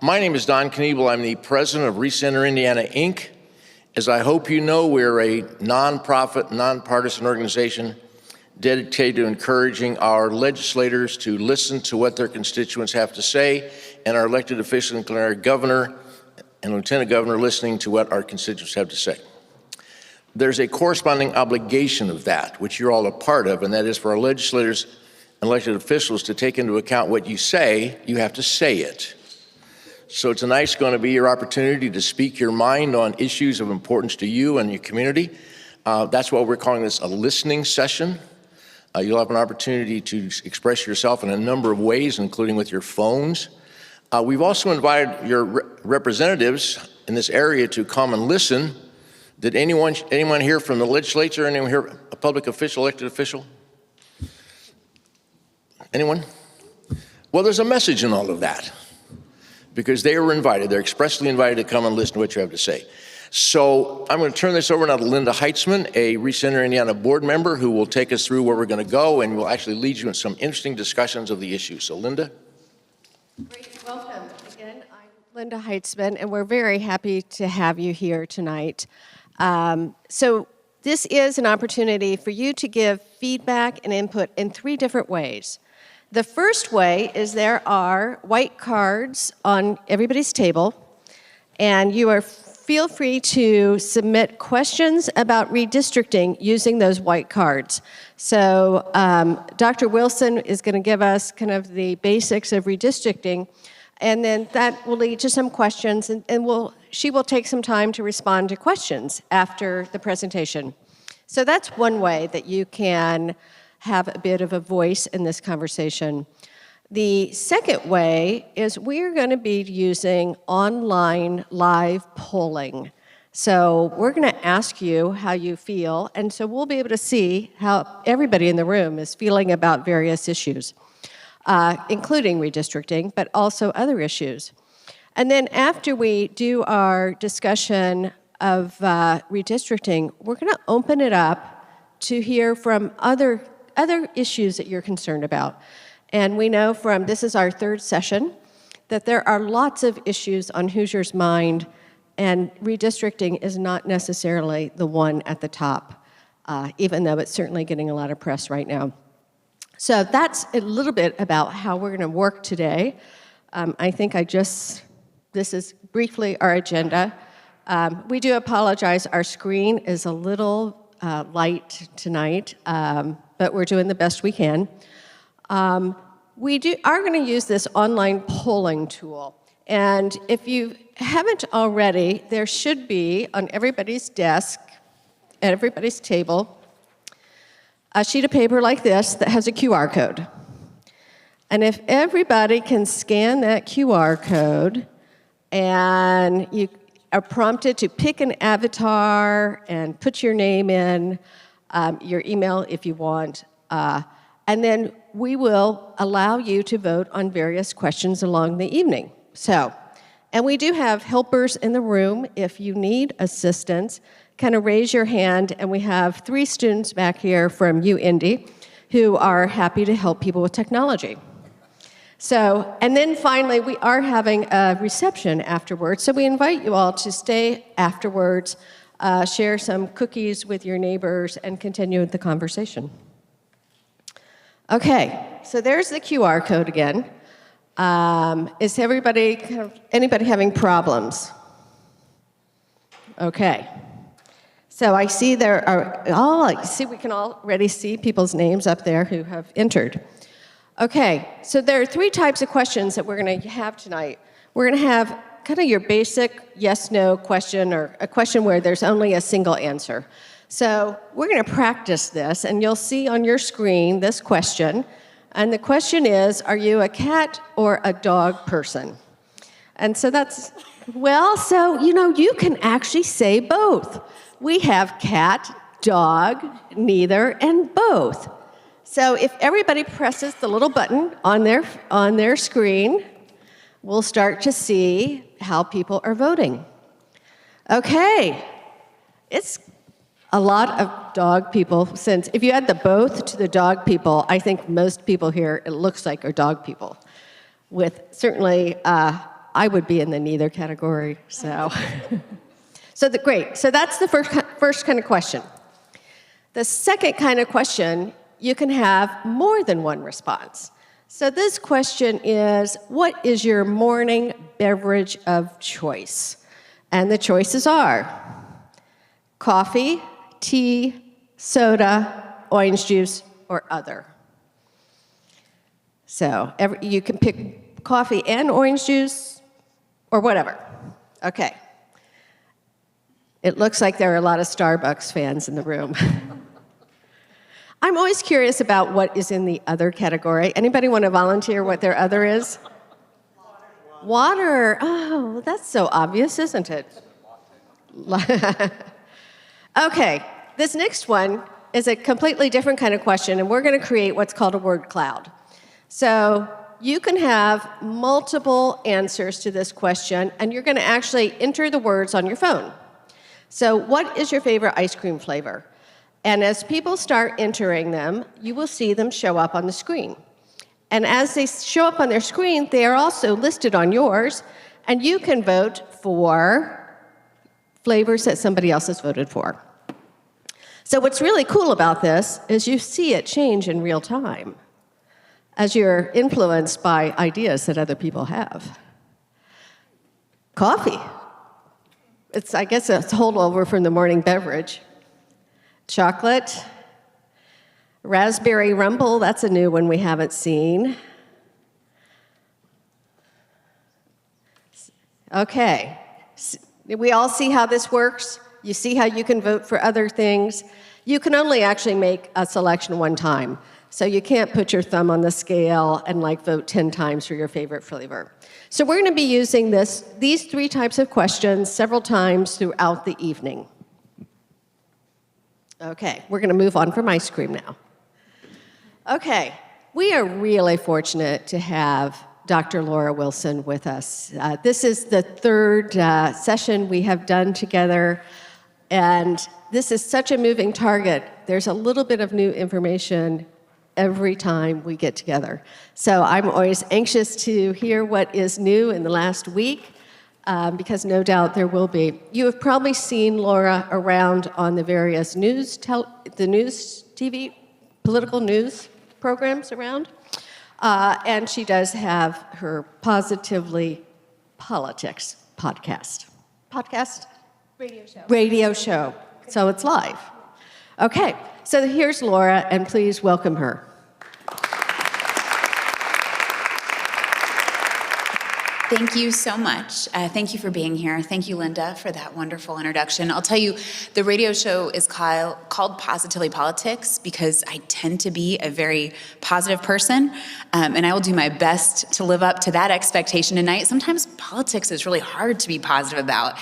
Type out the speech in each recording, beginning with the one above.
My name is Don Kniebel. I'm the president of Recenter Indiana, Inc. As I hope you know, we're a nonprofit, nonpartisan organization dedicated to encouraging our legislators to listen to what their constituents have to say, and our elected officials, including our governor and lieutenant governor, listening to what our constituents have to say. There's a corresponding obligation of that, which you're all a part of, and that is for our legislators and elected officials to take into account what you say. You have to say it. So tonight's going to be your opportunity to speak your mind on issues of importance to you and your community. That's why we're calling this a listening session. You'll have an opportunity to express yourself in a number of ways, including with your phones. We've also invited your representatives in this area to come and listen. Did anyone here from the legislature, anyone here, a public official, elected official? Anyone? Well, there's a message in all of that, because they were invited. They're expressly invited to come and listen to what you have to say. So I'm going to turn this over now to Linda Heitzman, a Recenter Indiana board member, who will take us through where we're going to go and will actually lead you in some interesting discussions of the issue. So Linda. Great, welcome. Again, I'm Linda Heitzman, and we're very happy to have you here tonight. So this is an opportunity for you to give feedback and input in 3 different ways. The first way is there are white cards on everybody's table, and feel free to submit questions about redistricting using those white cards. So Dr. Wilson is going to give us kind of the basics of redistricting, and then that will lead to some questions, and she will take some time to respond to questions after the presentation. So that's one way that you can have a bit of a voice in this conversation. The second way is we're going to be using online live polling. So we're going to ask you how you feel, and so we'll be able to see how everybody in the room is feeling about various issues, including redistricting, but also other issues. And then after we do our discussion of redistricting, we're going to open it up to hear from other issues that you're concerned about. And we know from, this is our 3rd session, that there are lots of issues on Hoosiers' mind, and redistricting is not necessarily the one at the top, even though it's certainly getting a lot of press right now. So that's a little bit about how we're going to work today. I think this is briefly our agenda. We do apologize, our screen is a little light tonight, but we're doing the best we can. We are going to use this online polling tool. And if you haven't already, there should be on everybody's desk, at everybody's table, a sheet of paper like this that has a QR code. And if everybody can scan that QR code, and you are prompted to pick an avatar and put your name in, your email if you want, and then we will allow you to vote on various questions along the evening. So, and we do have helpers in the room. If you need assistance, kind of raise your hand, and we have 3 students back here from UIndy who are happy to help people with technology. So, and then finally, we are having a reception afterwards, so we invite you all to stay afterwards, share some cookies with your neighbors, and continue the conversation. Okay, so there's the QR code again. Is anybody having problems? Okay. So I see we can already see people's names up there who have entered. Okay, so there are 3 types of questions that we're going to have tonight. We're going to have kind of your basic yes-no question, or a question where there's only a single answer. So we're going to practice this, and you'll see on your screen this question. And the question is, are you a cat or a dog person? And so you can actually say both. We have cat, dog, neither, and both. So if everybody presses the little button on their screen, we'll start to see how people are voting. Okay, it's a lot of dog people, since if you add the both to the dog people, I think most people here, it looks like, are dog people, with certainly I would be in the neither category, so. Great, so that's the first kind of question. The second kind of question, you can have more than one response. So this question is, what is your morning beverage of choice? And the choices are coffee, tea, soda, orange juice, or other. So you can pick coffee and orange juice, or whatever. Okay. It looks like there are a lot of Starbucks fans in the room. I'm always curious about what is in the other category. Anybody want to volunteer what their other is? Water. Oh, that's so obvious, isn't it? Okay, this next one is a completely different kind of question, and we're going to create what's called a word cloud. So you can have multiple answers to this question, and you're going to actually enter the words on your phone. So what is your favorite ice cream flavor? And as people start entering them, you will see them show up on the screen. And as they show up on their screen, they are also listed on yours, and you can vote for flavors that somebody else has voted for. So what's really cool about this is you see it change in real time as you're influenced by ideas that other people have. Coffee. I guess it's a holdover from the morning beverage. Chocolate. Raspberry Rumble, that's a new one we haven't seen. Okay. We all see how this works? You see how you can vote for other things? You can only actually make a selection one time. So you can't put your thumb on the scale and vote 10 times for your favorite flavor. So we're going to be using these three types of questions several times throughout the evening. Okay, we're going to move on from ice cream now. Okay, we are really fortunate to have Dr. Laura Wilson with us. This is the third session we have done together, and this is such a moving target. There's a little bit of new information every time we get together. So I'm always anxious to hear what is new in the last week, because no doubt there will be. You have probably seen Laura around on the various TV, political news programs around. And she does have her Positively Politics podcast. Podcast? Radio show. Radio show. So it's live. Okay, so here's Laura, and please welcome her. Thank you so much. Thank you for being here. Thank you, Linda, for that wonderful introduction. I'll tell you, the radio show is called Positively Politics because I tend to be a very positive person, and I will do my best to live up to that expectation tonight. Sometimes politics is really hard to be positive about.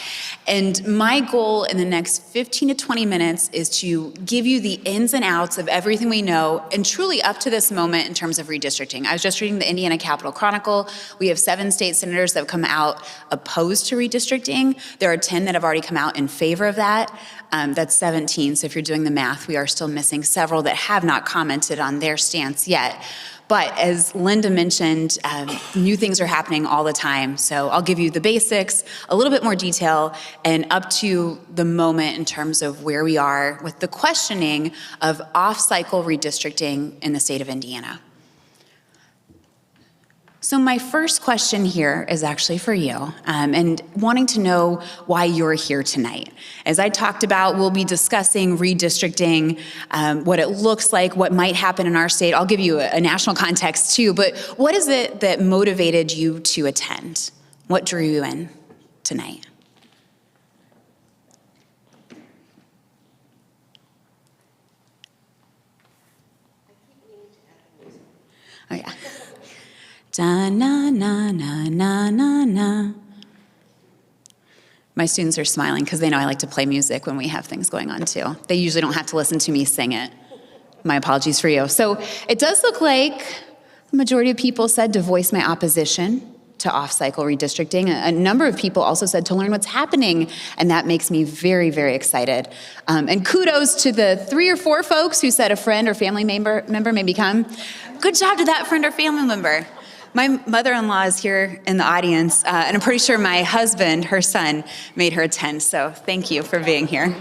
And my goal in the next 15 to 20 minutes is to give you the ins and outs of everything we know, and truly up to this moment in terms of redistricting. I was just reading the Indiana Capitol Chronicle. We have 7 state senators that have come out opposed to redistricting. There are 10 that have already come out in favor of that. That's 17, so if you're doing the math, we are still missing several that have not commented on their stance yet. But as Linda mentioned, new things are happening all the time. So I'll give you the basics, a little bit more detail, and up to the moment in terms of where we are with the questioning of off-cycle redistricting in the state of Indiana. So my first question here is actually for you, and wanting to know why you're here tonight. As I talked about, we'll be discussing redistricting, what it looks like, what might happen in our state. I'll give you a national context too, but what is it that motivated you to attend? What drew you in tonight? Oh yeah. Da na na na na na na. My students are smiling because they know I like to play music when we have things going on too. They usually don't have to listen to me sing it. My apologies for you. So it does look like the majority of people said to voice my opposition to off-cycle redistricting. A number of people also said to learn what's happening, and that makes me very, very excited. And kudos to the 3 or 4 folks who said a friend or family member may come. Good job to that friend or family member. My mother-in-law is here in the audience, and I'm pretty sure my husband, her son, made her attend, so thank you for being here.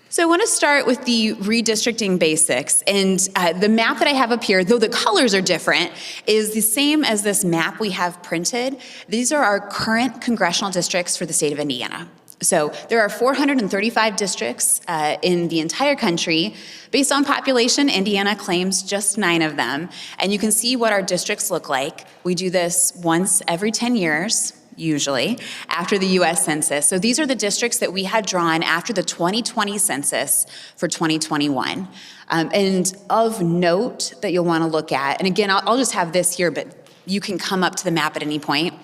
So I want to start with the redistricting basics, and the map that I have up here, though the colors are different, is the same as this map we have printed. These are our current congressional districts for the state of Indiana. So there are 435 districts in the entire country. Based on population, Indiana claims just 9 of them, and you can see what our districts look like. We do this once every 10 years. Usually, after the US Census. So these are the districts that we had drawn after the 2020 census for 2021. And of note that you'll want to look at, and again, I'll just have this here, but you can come up to the map at any point.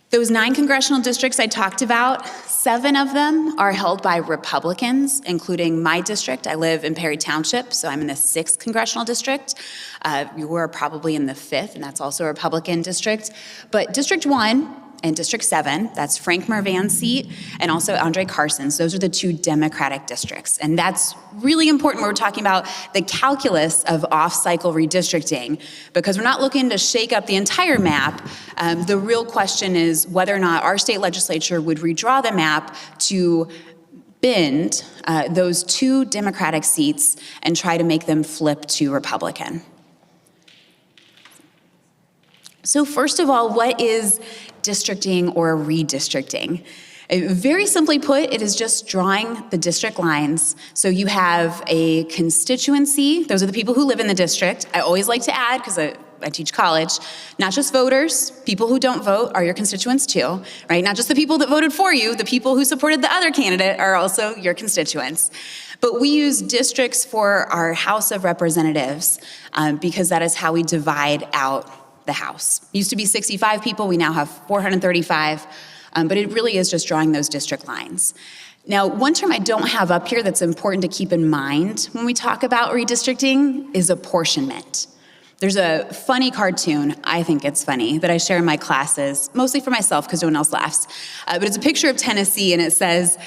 Those 9 congressional districts I talked about, 7 of them are held by Republicans, including my district. I live in Perry Township, so I'm in the 6th congressional district. You are probably in the 5th, and that's also a Republican district. But District 1, and District 7, that's Frank Mervan's seat, and also Andre Carson's. Those are the 2 Democratic districts. And that's really important when we're talking about the calculus of off-cycle redistricting, because we're not looking to shake up the entire map. The real question is whether or not our state legislature would redraw the map to bend those 2 Democratic seats and try to make them flip to Republican. So first of all, what is districting or redistricting? Very simply put, it is just drawing the district lines. So you have a constituency. Those are the people who live in the district. I always like to add, because I teach college, not just voters, people who don't vote are your constituents too, right? Not just the people that voted for you, the people who supported the other candidate are also your constituents. But we use districts for our House of Representatives because that is how we divide out the House. It used to be 65 people, we now have 435, but it really is just drawing those district lines. Now, one term I don't have up here that's important to keep in mind when we talk about redistricting is apportionment. There's a funny cartoon, I think it's funny, that I share in my classes, mostly for myself because no one else laughs, but it's a picture of Tennessee and it says,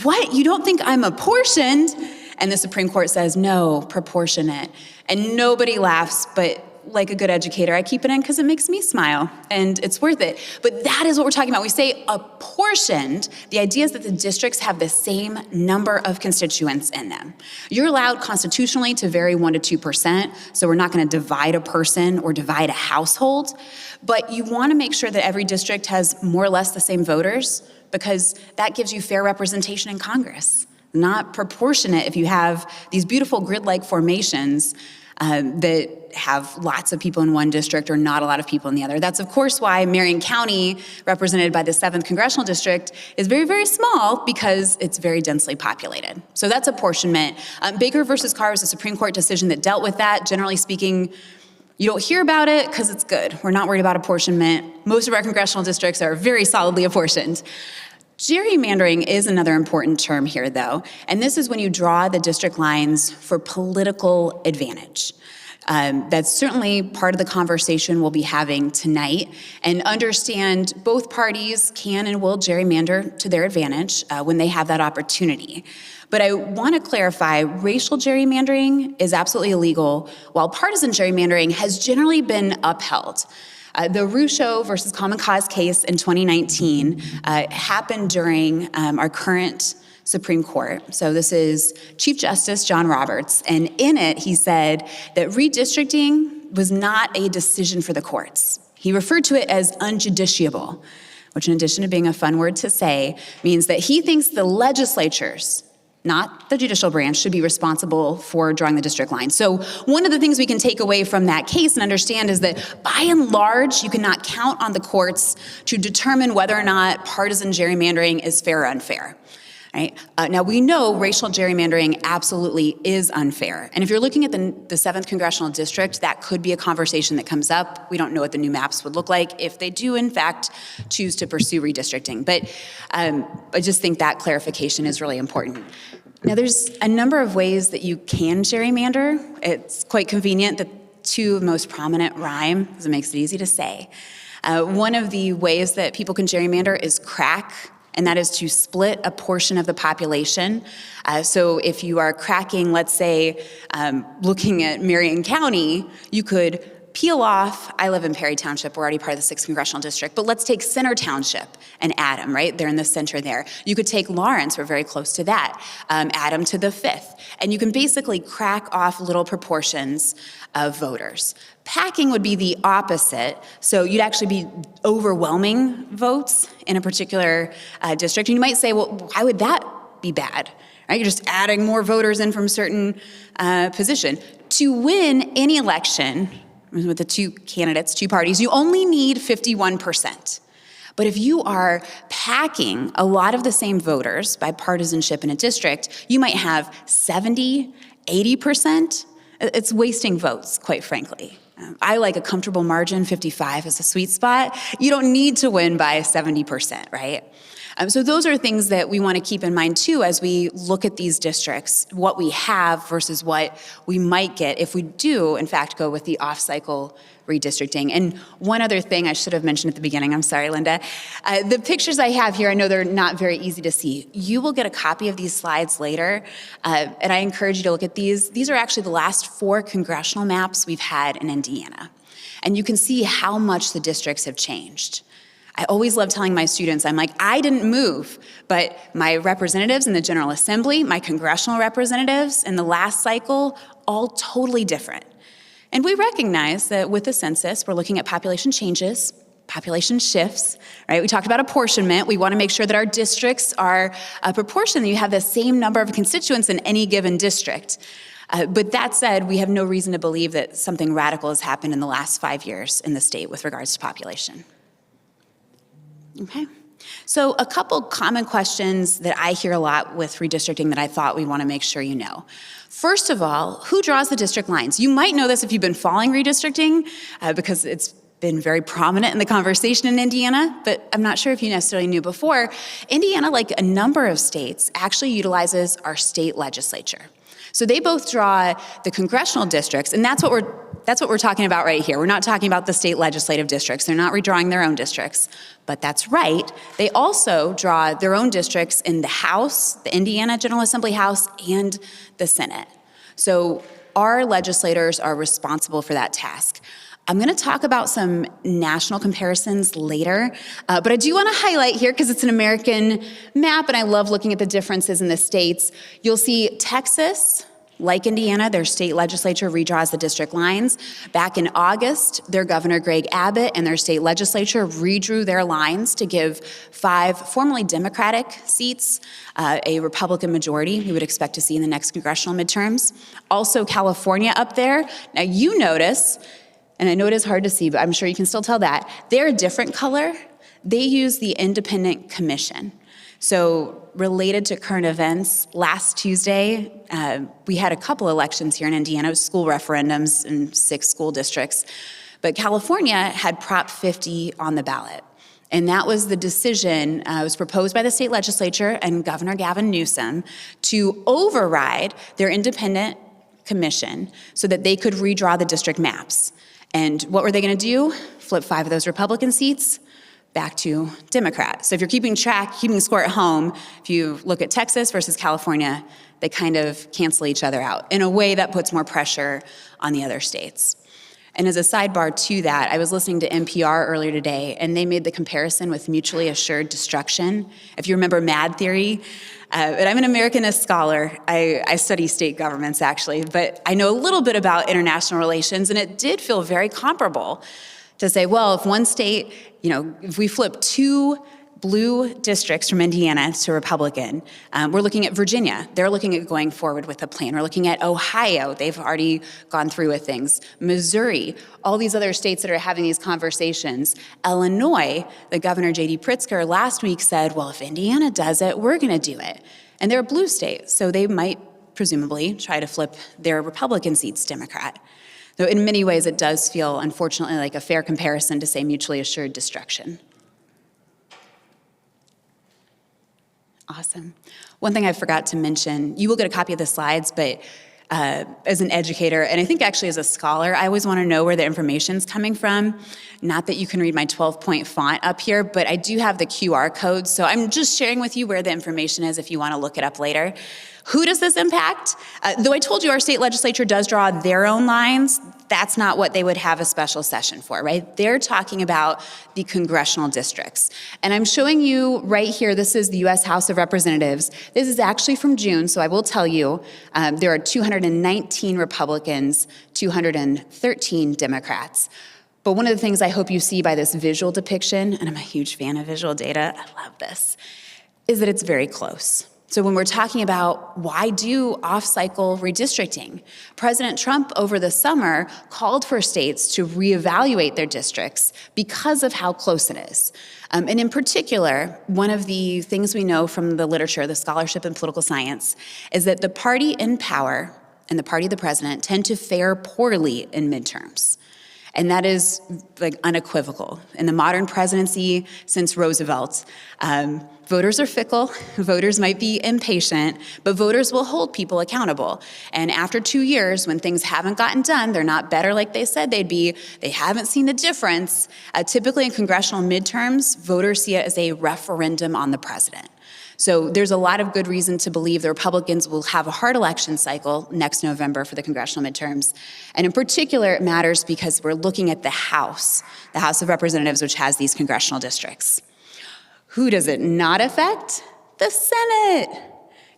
"What, you don't think I'm apportioned?" And the Supreme Court says, "No, proportionate." And nobody laughs, but like a good educator, I keep it in because it makes me smile, and it's worth it. But that is what we're talking about. We say apportioned. The idea is that the districts have the same number of constituents in them. You're allowed constitutionally to vary 1% to 2%, so we're not going to divide a person or divide a household, but you want to make sure that every district has more or less the same voters, because that gives you fair representation in Congress. Not proportionate if you have these beautiful grid-like formations that have lots of people in one district or not a lot of people in the other. That's of course why Marion County, represented by the 7th Congressional District, is very, very small because it's very densely populated. So that's apportionment. Baker versus Carr was a Supreme Court decision that dealt with that. Generally speaking, you don't hear about it because it's good. We're not worried about apportionment. Most of our congressional districts are very solidly apportioned. Gerrymandering is another important term here, though, and this is when you draw the district lines for political advantage. That's certainly part of the conversation we'll be having tonight, and understand both parties can and will gerrymander to their advantage when they have that opportunity. But I want to clarify, racial gerrymandering is absolutely illegal, while partisan gerrymandering has generally been upheld. The Rucho versus Common Cause case in 2019 happened during our current Supreme Court. So this is Chief Justice John Roberts, and in it he said that redistricting was not a decision for the courts. He referred to it as unjudiciable, which in addition to being a fun word to say, means that he thinks the legislatures, not the judicial branch, should be responsible for drawing the district line. So one of the things we can take away from that case and understand is that by and large, you cannot count on the courts to determine whether or not partisan gerrymandering is fair or unfair. Right? Now, we know racial gerrymandering absolutely is unfair. And if you're looking at the 7th Congressional District, that could be a conversation that comes up. We don't know what the new maps would look like if they do, in fact, choose to pursue redistricting. But I just think that clarification is really important. Now, there's a number of ways that you can gerrymander. It's quite convenient that 2 most prominent rhyme, because it makes it easy to say. One of the ways that people can gerrymander is crack, and that is to split a portion of the population. So if you are cracking, let's say, looking at Marion County, you could peel off, I live in Perry Township, we're already part of the 6th Congressional District, but let's take Center Township and add them, right? They're in the center there. You could take Lawrence, we're very close to that, add them to the 5th. And you can basically crack off little proportions of voters. Packing would be the opposite, so you'd actually be overwhelming votes in a particular district. And you might say, well, why would that be bad? Right? You're just adding more voters in from a certain position. To win any election with the two candidates, two parties, you only need 51%. But if you are packing a lot of the same voters by partisanship in a district, you might have 70, 80%. It's wasting votes, quite frankly. I like a comfortable margin, 55 is a sweet spot. You don't need to win by 70%, right? So those are things that we want to keep in mind too as we look at these districts, what we have versus what we might get if we do, in fact, go with the off-cycle redistricting. And one other thing I should have mentioned at the beginning, I'm sorry, Linda. The pictures I have here, I know they're not very easy to see. You will get a copy of these slides later, and I encourage you to look at these. These are actually the last 4 congressional maps we've had in Indiana. And you can see how much the districts have changed. I always love telling my students, I'm like, I didn't move, but my representatives in the General Assembly, my congressional representatives in the last cycle, all totally different. And we recognize that with the census, we're looking at population changes, population shifts, right? We talked about apportionment. We want to make sure that our districts are proportioned, that you have the same number of constituents in any given district. But that said, we have no reason to believe that something radical has happened in the last 5 years in the state with regards to population. Okay, so a couple common questions that I hear a lot with redistricting that I thought we want to make sure you know. First of all, who draws the district lines? You might know this if you've been following redistricting because it's been very prominent in the conversation in Indiana, but I'm not sure if you necessarily knew before. Indiana, like a number of states, actually utilizes our state legislature. So they both draw the congressional districts, and that's what we're talking about right here. We're not talking about the state legislative districts. They're not redrawing their own districts. But that's right. They also draw their own districts in the House, the Indiana General Assembly House, and the Senate. So our legislators are responsible for that task. I'm going to talk about some national comparisons later, but I do want to highlight here, because it's an American map, and I love looking at the differences in the states. You'll see Texas, like Indiana, their state legislature redraws the district lines. Back in August, their Governor Greg Abbott and their state legislature redrew their lines to give 5 formerly Democratic seats a Republican majority we would expect to see in the next congressional midterms. Also, California up there. Now, you notice, and I know it is hard to see, but I'm sure you can still tell that, they're a different color. They use the Independent Commission. So related to current events, last Tuesday, we had a couple elections here in Indiana. It was school referendums in 6 school districts. But California had Prop 50 on the ballot. And that was the decision, it was proposed by the state legislature and Governor Gavin Newsom to override their independent commission so that they could redraw the district maps. And what were they going to do? Flip 5 of those Republican seats back to Democrat. So if you're keeping score at home, if you look at Texas versus California, they kind of cancel each other out in a way that puts more pressure on the other states. And as a sidebar to that, I was listening to NPR earlier today, and they made the comparison with mutually assured destruction. If you remember MAD theory, but I'm an Americanist scholar. I study state governments, actually, but I know a little bit about international relations, and it did feel very comparable to say, well, if one state, if we flip 2 blue districts from Indiana to Republican, we're looking at Virginia. They're looking at going forward with a plan. We're looking at Ohio. They've already gone through with things. Missouri, all these other states that are having these conversations. Illinois, the Governor J.D. Pritzker last week said, well, if Indiana does it, we're going to do it. And they're a blue state, so they might presumably try to flip their Republican seats Democrat. Though in many ways it does feel, unfortunately, like a fair comparison to say mutually assured destruction. Awesome. One thing I forgot to mention, you will get a copy of the slides, but as an educator, and I think actually as a scholar, I always want to know where the information's coming from. Not that you can read my 12-point font up here, but I do have the QR code, so I'm just sharing with you where the information is if you want to look it up later. Who does this impact? Though I told you our state legislature does draw their own lines, that's not what they would have a special session for, right? They're talking about the congressional districts. And I'm showing you right here, this is the U.S. House of Representatives. This is actually from June, so I will tell you, there are 219 Republicans, 213 Democrats. But one of the things I hope you see by this visual depiction, and I'm a huge fan of visual data, I love this, is that it's very close. So when we're talking about why do off-cycle redistricting, President Trump over the summer called for states to reevaluate their districts because of how close it is. And in particular, one of the things we know from the literature, the scholarship in political science, is that the party in power and the party of the president tend to fare poorly in midterms. And that is like unequivocal. In the modern presidency since Roosevelt, voters are fickle, voters might be impatient, but voters will hold people accountable. And after 2 years, when things haven't gotten done, they're not better like they said they'd be, they haven't seen the difference, typically in congressional midterms, voters see it as a referendum on the president. So there's a lot of good reason to believe the Republicans will have a hard election cycle next November for the congressional midterms. And in particular, it matters because we're looking at the House of Representatives, which has these congressional districts. Who does it not affect? The Senate,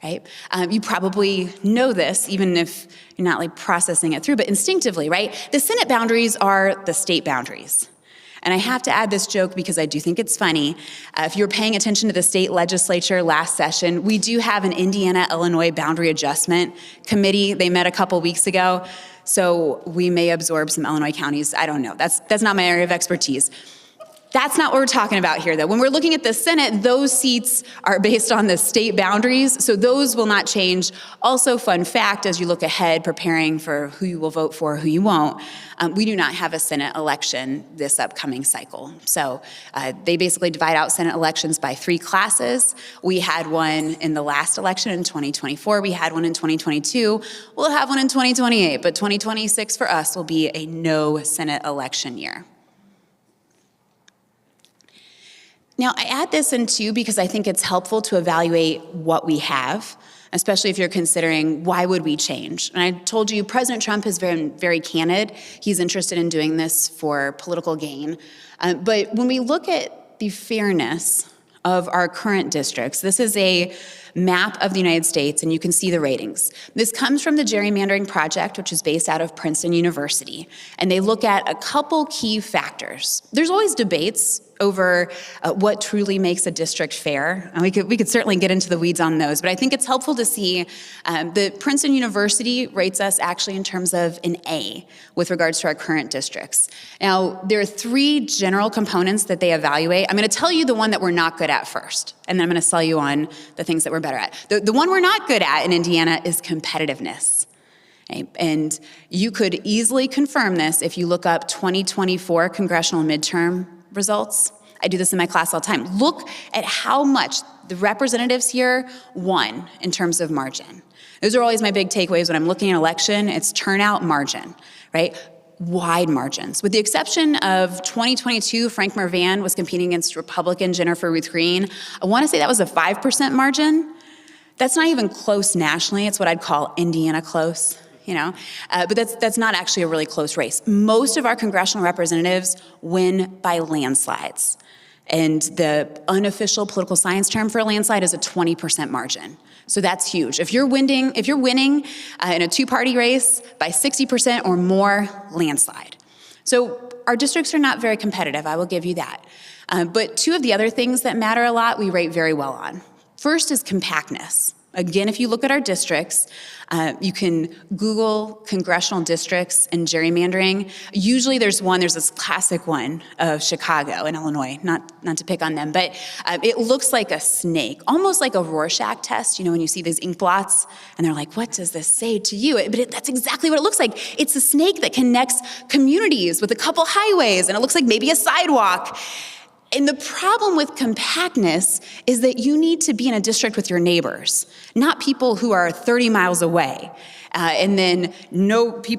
right? You probably know this, even if you're not like processing it through, but instinctively, right? The Senate boundaries are the state boundaries. And I have to add this joke because I do think it's funny. If you were paying attention to the state legislature last session, we do have an Indiana-Illinois Boundary Adjustment Committee. They met a couple weeks ago, so we may absorb some Illinois counties. I don't know. That's not my area of expertise. That's not what we're talking about here, though. When we're looking at the Senate, those seats are based on the state boundaries, so those will not change. Also, fun fact, as you look ahead, preparing for who you will vote for, who you won't, we do not have a Senate election this upcoming cycle. So they basically divide out Senate elections by 3 classes. We had one in the last election in 2024. We had one in 2022. We'll have one in 2028, but 2026 for us will be a no Senate election year. Now, I add this in too because I think it's helpful to evaluate what we have, especially if you're considering why would we change. And I told you President Trump has been very candid. He's interested in doing this for political gain. But when we look at the fairness of our current districts, this is a map of the United States, and you can see the ratings. This comes from the Gerrymandering Project, which is based out of Princeton University, and they look at a couple key factors. There's always debates over what truly makes a district fair, and we could certainly get into the weeds on those, but I think it's helpful to see that Princeton University rates us actually in terms of an A with regards to our current districts. Now, there are 3 general components that they evaluate. I'm going to tell you the one that we're not good at first, and then I'm going to sell you on the things that we're better at. The one we're not good at in Indiana is competitiveness. Okay? And you could easily confirm this if you look up 2024 congressional midterm results. I do this in my class all the time. Look at how much the representatives here won in terms of margin. Those are always my big takeaways when I'm looking at election. It's turnout margin, right? Wide margins. With the exception of 2022, Frank Mervan was competing against Republican Jennifer Ruth Green. I want to say that was a 5% margin. That's not even close nationally. It's what I'd call Indiana close. But that's not actually a really close race. Most of our congressional representatives win by landslides. And the unofficial political science term for a landslide is a 20% margin. So that's huge. If you're winning in a 2-party race by 60% or more, landslide. So our districts are not very competitive, I will give you that. But 2 of the other things that matter a lot, we rate very well on. First is compactness. Again, if you look at our districts, you can Google congressional districts and gerrymandering. Usually there's this classic one of Chicago and Illinois, not to pick on them, but it looks like a snake, almost like a Rorschach test, when you see these ink blots, and they're like, what does this say to you? But that's exactly what it looks like. It's a snake that connects communities with a couple highways, and it looks like maybe a sidewalk. And the problem with compactness is that you need to be in a district with your neighbors, not people who are 30 miles away. And then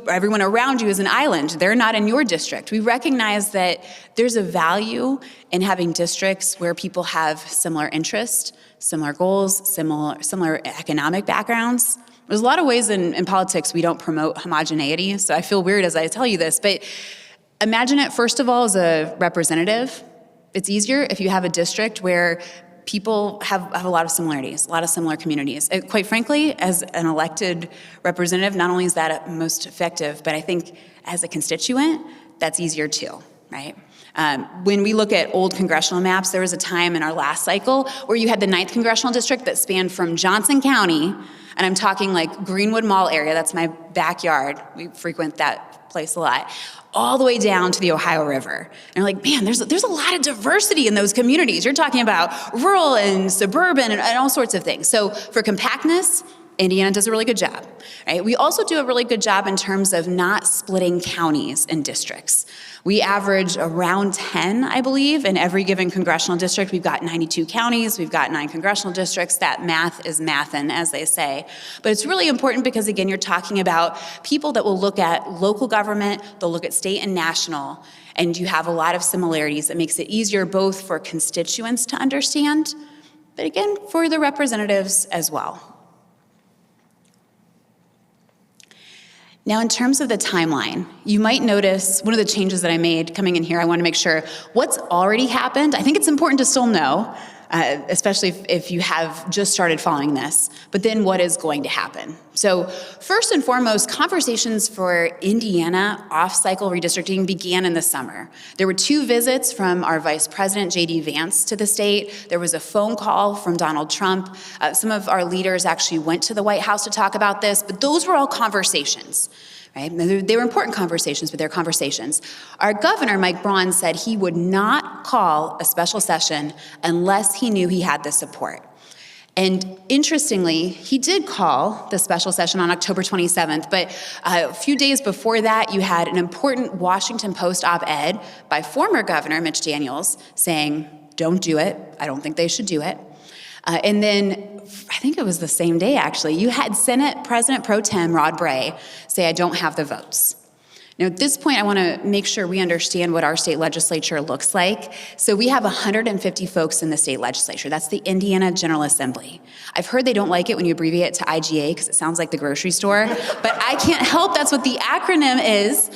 everyone around you is an island. They're not in your district. We recognize that there's a value in having districts where people have similar interests, similar goals, similar economic backgrounds. There's a lot of ways in politics we don't promote homogeneity, so I feel weird as I tell you this, but imagine it, first of all, as a representative. It's easier if you have a district where people have a lot of similarities, a lot of similar communities. Quite frankly, as an elected representative, not only is that most effective, but I think as a constituent, that's easier too, right? When we look at old congressional maps, there was a time in our last cycle where you had the 9th congressional district that spanned from Johnson County, and I'm talking like Greenwood Mall area, that's my backyard. We frequent that place a lot, all the way down to the Ohio River. And you're like, man, there's a lot of diversity in those communities. You're talking about rural and suburban and all sorts of things. So for compactness, Indiana does a really good job, right? We also do a really good job in terms of not splitting counties and districts. We average around 10, I believe, in every given congressional district. We've got 92 counties, we've got 9 congressional districts. That math is mathin', as they say. But it's really important because, again, you're talking about people that will look at local government, they'll look at state and national, and you have a lot of similarities that makes it easier both for constituents to understand, but again, for the representatives as well. Now, in terms of the timeline, you might notice one of the changes that I made coming in here, I want to make sure what's already happened. I think it's important to still know, especially if you have just started following this, but then what is going to happen. So first and foremost, conversations for Indiana off-cycle redistricting began in the summer. There were 2 visits from our Vice President, J.D. Vance, to the state. There was a phone call from Donald Trump. Some of our leaders actually went to the White House to talk about this, but those were all conversations. Right? They were important conversations, but they're conversations. Our governor, Mike Braun, said he would not call a special session unless he knew he had the support. And interestingly, he did call the special session on October 27th, but a few days before that, you had an important Washington Post op-ed by former Governor Mitch Daniels saying, don't do it. I don't think they should do it. And then, I think it was the same day actually, you had Senate President Pro Tem Rod Bray say, I don't have the votes. Now at this point, I want to make sure we understand what our state legislature looks like. So we have 150 folks in the state legislature. That's the Indiana General Assembly. I've heard they don't like it when you abbreviate it to IGA because it sounds like the grocery store, but I can't help, that's what the acronym is.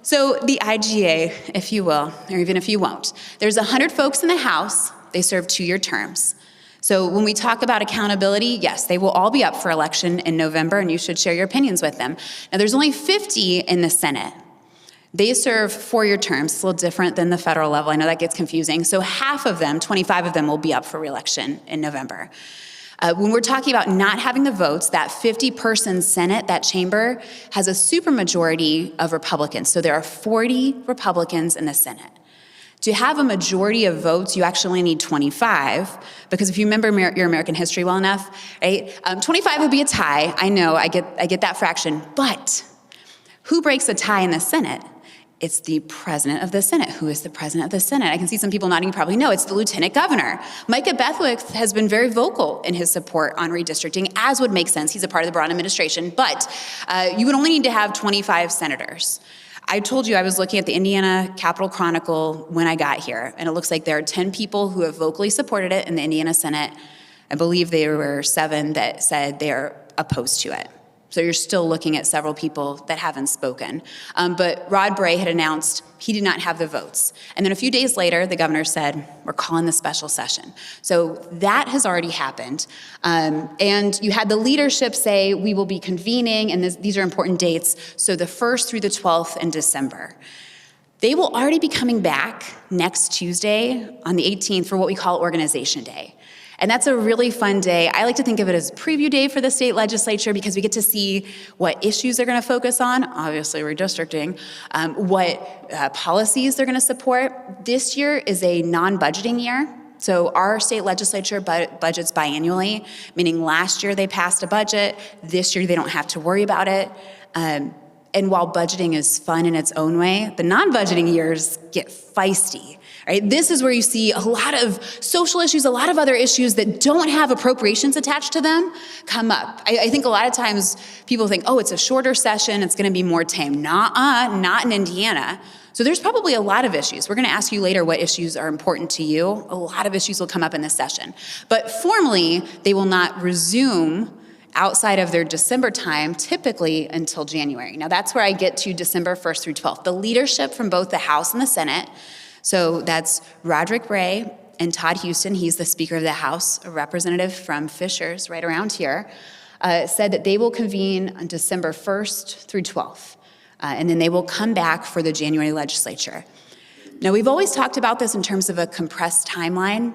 So the IGA, if you will, or even if you won't, there's 100 folks in the House, they serve 2-year terms. So when we talk about accountability, yes, they will all be up for election in November, and you should share your opinions with them. Now, there's only 50 in the Senate. They serve 4-year terms. It's a little different than the federal level. I know that gets confusing. So half of them, 25 of them, will be up for re-election in November. When we're talking about not having the votes, that 50-person Senate, that chamber, has a supermajority of Republicans. So there are 40 Republicans in the Senate. To have a majority of votes, you actually only need 25, because if you remember your American history well enough, right? 25 would be a tie. I know, I get that fraction. But who breaks a tie in the Senate? It's the president of the Senate. Who is the president of the Senate? I can see some people nodding, you probably know. It's the lieutenant governor. Micah Bethwick has been very vocal in his support on redistricting, as would make sense. He's a part of the Braun administration. But you would only need to have 25 senators. I told you I was looking at the Indiana Capitol Chronicle when I got here, and it looks like there are 10 people who have vocally supported it in the Indiana Senate. I believe there were 7 that said they're opposed to it. So you're still looking at several people that haven't spoken. But Rod Bray had announced he did not have the votes. And then a few days later, the governor said, we're calling the special session. So that has already happened. And you had the leadership say, we will be convening, and these are important dates, so the 1st through the 12th in December. They will already be coming back next Tuesday on the 18th for what we call Organization Day. And that's a really fun day. I like to think of it as a preview day for the state legislature because we get to see what issues they're going to focus on, obviously redistricting, what policies they're going to support. This year is a non-budgeting year. So our state legislature budgets biannually, meaning last year they passed a budget, this year they don't have to worry about it. And while budgeting is fun in its own way, the non-budgeting years get feisty. Right? This is where you see a lot of social issues, a lot of other issues that don't have appropriations attached to them come up. I think a lot of times people think, oh, it's a shorter session, it's gonna be more tame. Not in Indiana. So there's probably a lot of issues. We're gonna ask you later what issues are important to you. A lot of issues will come up in this session. But formally, they will not resume outside of their December time, typically until January. Now that's where I get to December 1st through 12th. The leadership from both the House and the Senate, so that's Roderick Ray and Todd Houston, he's the Speaker of the House, a representative from Fishers, right around here, said that they will convene on December 1st through 12th, and then they will come back for the January legislature. Now we've always talked about this in terms of a compressed timeline,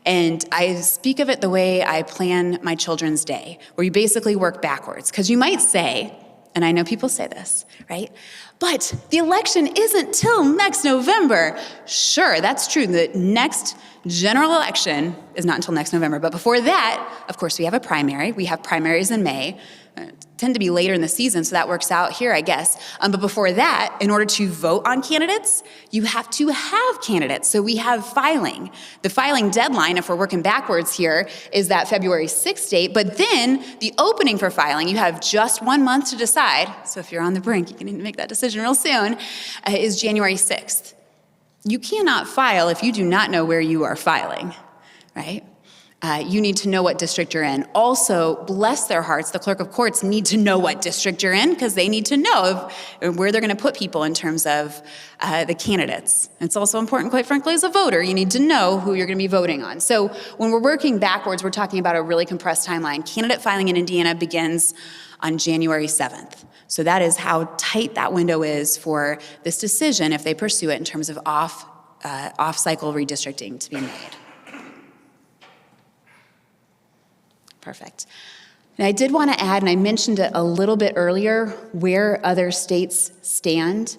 and I speak of it the way I plan my children's day, where you basically work backwards. Because you might say, and I know people say this, right? But the election isn't till next November. Sure, that's true. The next general election is not until next November. But before that, of course, we have a primary. We have primaries in May. Tend to be later in the season, so that works out here, I guess. But before that, in order to vote on candidates, you have to have candidates. So we have filing. The filing deadline, if we're working backwards here, is that February 6th date. But then the opening for filing, you have just 1 month to decide. So if you're on the brink, you can make that decision real soon, is January 6th. You cannot file if you do not know where you are filing, right? You need to know what district you're in. Also, bless their hearts, the clerk of courts need to know what district you're in because they need to know where they're going to put people in terms of the candidates. It's also important, quite frankly, as a voter, you need to know who you're going to be voting on. So when we're working backwards, we're talking about a really compressed timeline. Candidate filing in Indiana begins on January 7th. So that is how tight that window is for this decision if they pursue it in terms of off-cycle redistricting to be made. Perfect. And I did want to add, and I mentioned it a little bit earlier, where other states stand.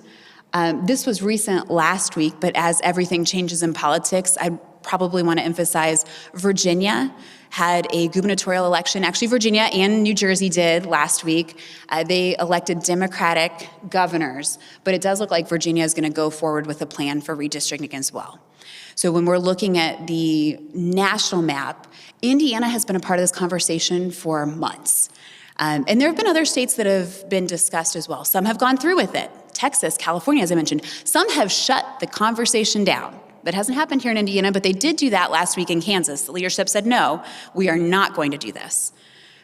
This was recent last week, but as everything changes in politics, I probably want to emphasize Virginia had a gubernatorial election. Actually, Virginia and New Jersey did last week. They elected Democratic governors, but it does look like Virginia is going to go forward with a plan for redistricting as well. So when we're looking at the national map, Indiana has been a part of this conversation for months. And there have been other states that have been discussed as well. Some have gone through with it. Texas, California, as I mentioned. Some have shut the conversation down. That hasn't happened here in Indiana, but they did do that last week in Kansas. The leadership said, no, we are not going to do this.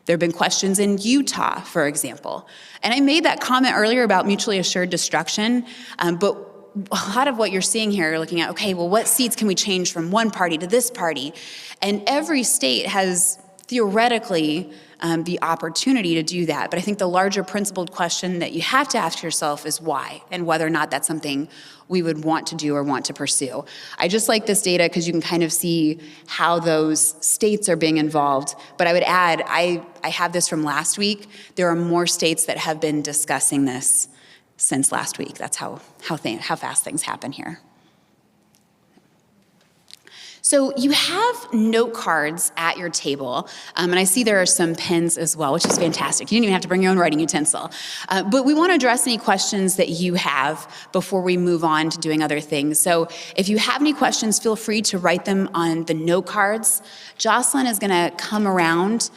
There have been questions in Utah, for example. And I made that comment earlier about mutually assured destruction, but a lot of what you're seeing here, you're looking at, okay, well, what seats can we change from one party to this party? And every state has theoretically the opportunity to do that. But I think the larger principled question that you have to ask yourself is why, and whether or not that's something we would want to do or want to pursue. I just like this data because you can kind of see how those states are being involved. But I would add, I have this from last week. There are more states that have been discussing this since last week. That's how fast things happen here. So you have note cards at your table, and I see there are some pens as well, which is fantastic. You didn't even have to bring your own writing utensil. But we want to address any questions that you have before we move on to doing other things. So if you have any questions, feel free to write them on the note cards. Jocelyn is going to come around.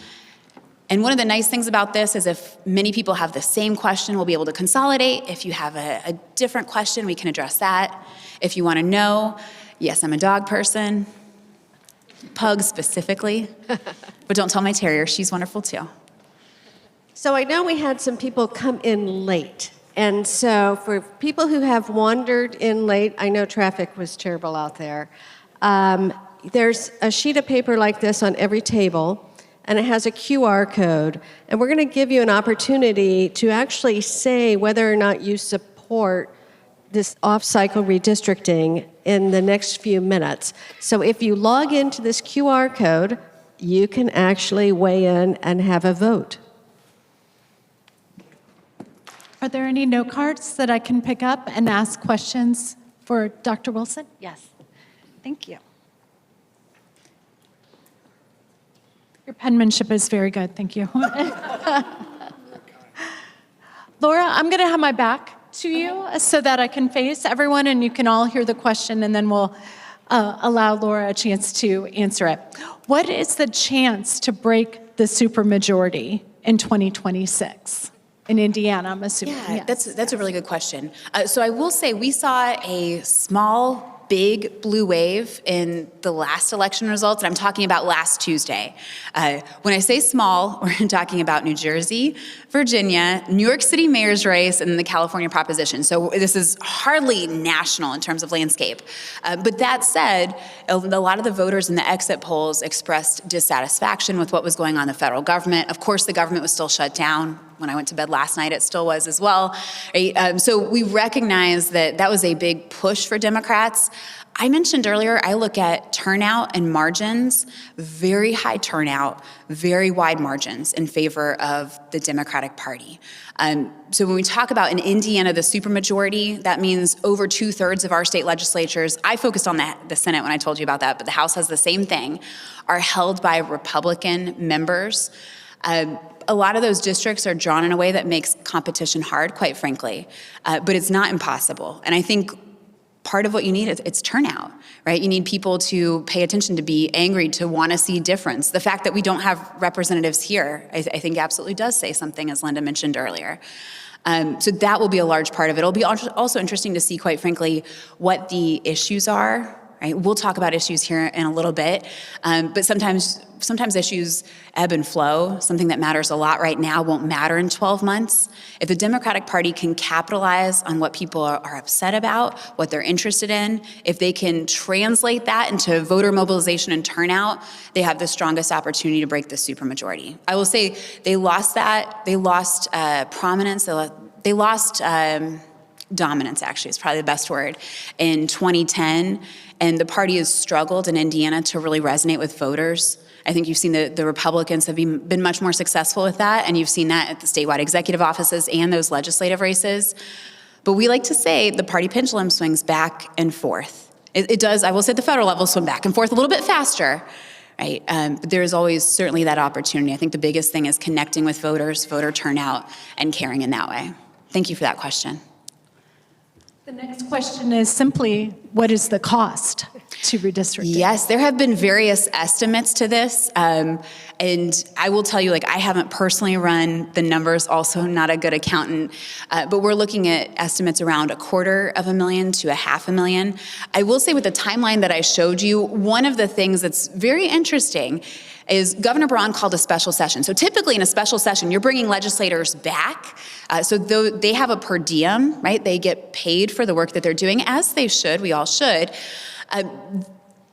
And one of the nice things about this is if many people have the same question, we'll be able to consolidate. If you have a different question, we can address that. If you want to know, yes, I'm a dog person, pug specifically, but don't tell my terrier, she's wonderful too. So I know we had some people come in late. And so for people who have wandered in late, I know traffic was terrible out there. There's a sheet of paper like this on every table, and it has a QR code. And we're going to give you an opportunity to actually say whether or not you support this off-cycle redistricting in the next few minutes. So if you log into this QR code, you can actually weigh in and have a vote. Are there any note cards that I can pick up and ask questions for Dr. Wilson? Yes. Thank you. Your penmanship is very good. Thank you. Laura, I'm going to have my back to you so that I can face everyone and you can all hear the question, and then we'll allow Laura a chance to answer it. What is the chance to break the supermajority in 2026? In Indiana, I'm assuming. Yeah, Yes. that's a really good question. So I will say we saw a small, big blue wave in the last election results, and I'm talking about last Tuesday. When I say small, we're talking about New Jersey, Virginia, New York City mayor's race, and the California proposition. So this is hardly national in terms of landscape. But that said, a lot of the voters in the exit polls expressed dissatisfaction with what was going on in the federal government. Of course, the government was still shut down. When I went to bed last night, it still was as well. Right? So we recognize that that was a big push for Democrats. I mentioned earlier, I look at turnout and margins, very high turnout, very wide margins in favor of the Democratic Party. So when we talk about in Indiana, the supermajority, that means over 2/3 of our state legislatures, I focused on the Senate when I told you about that, but the House has the same thing, are held by Republican members. A lot of those districts are drawn in a way that makes competition hard, quite frankly, but it's not impossible. And I think part of what you need is it's turnout, right? You need people to pay attention, to be angry, to want to see difference. The fact that we don't have representatives here, I think absolutely does say something, as Linda mentioned earlier. So that will be a large part of it. It'll be also interesting to see, quite frankly, what the issues are. Right? We'll talk about issues here in a little bit, but sometimes issues ebb and flow. Something that matters a lot right now won't matter in 12 months. If the Democratic Party can capitalize on what people are upset about, what they're interested in, if they can translate that into voter mobilization and turnout, they have the strongest opportunity to break the supermajority. I will say they lost that. They lost prominence. They lost dominance, actually, is probably the best word, in 2010. And the party has struggled in Indiana to really resonate with voters. I think you've seen the Republicans have been much more successful with that, and you've seen that at the statewide executive offices and those legislative races. But we like to say the party pendulum swings back and forth. It does, I will say, at the federal level, swing back and forth a little bit faster, right? But there's always certainly that opportunity. I think the biggest thing is connecting with voters, voter turnout, and caring in that way. Thank you for that question. The next question is simply, what is the cost to redistricting? Yes, there have been various estimates to this. And I will tell you, I haven't personally run the numbers, also not a good accountant, but we're looking at estimates around $250,000 to $500,000. I will say with the timeline that I showed you, one of the things that's very interesting is Governor Braun called a special session. So typically in a special session, you're bringing legislators back. So they have a per diem, right? They get paid for the work that they're doing, as they should, we all should.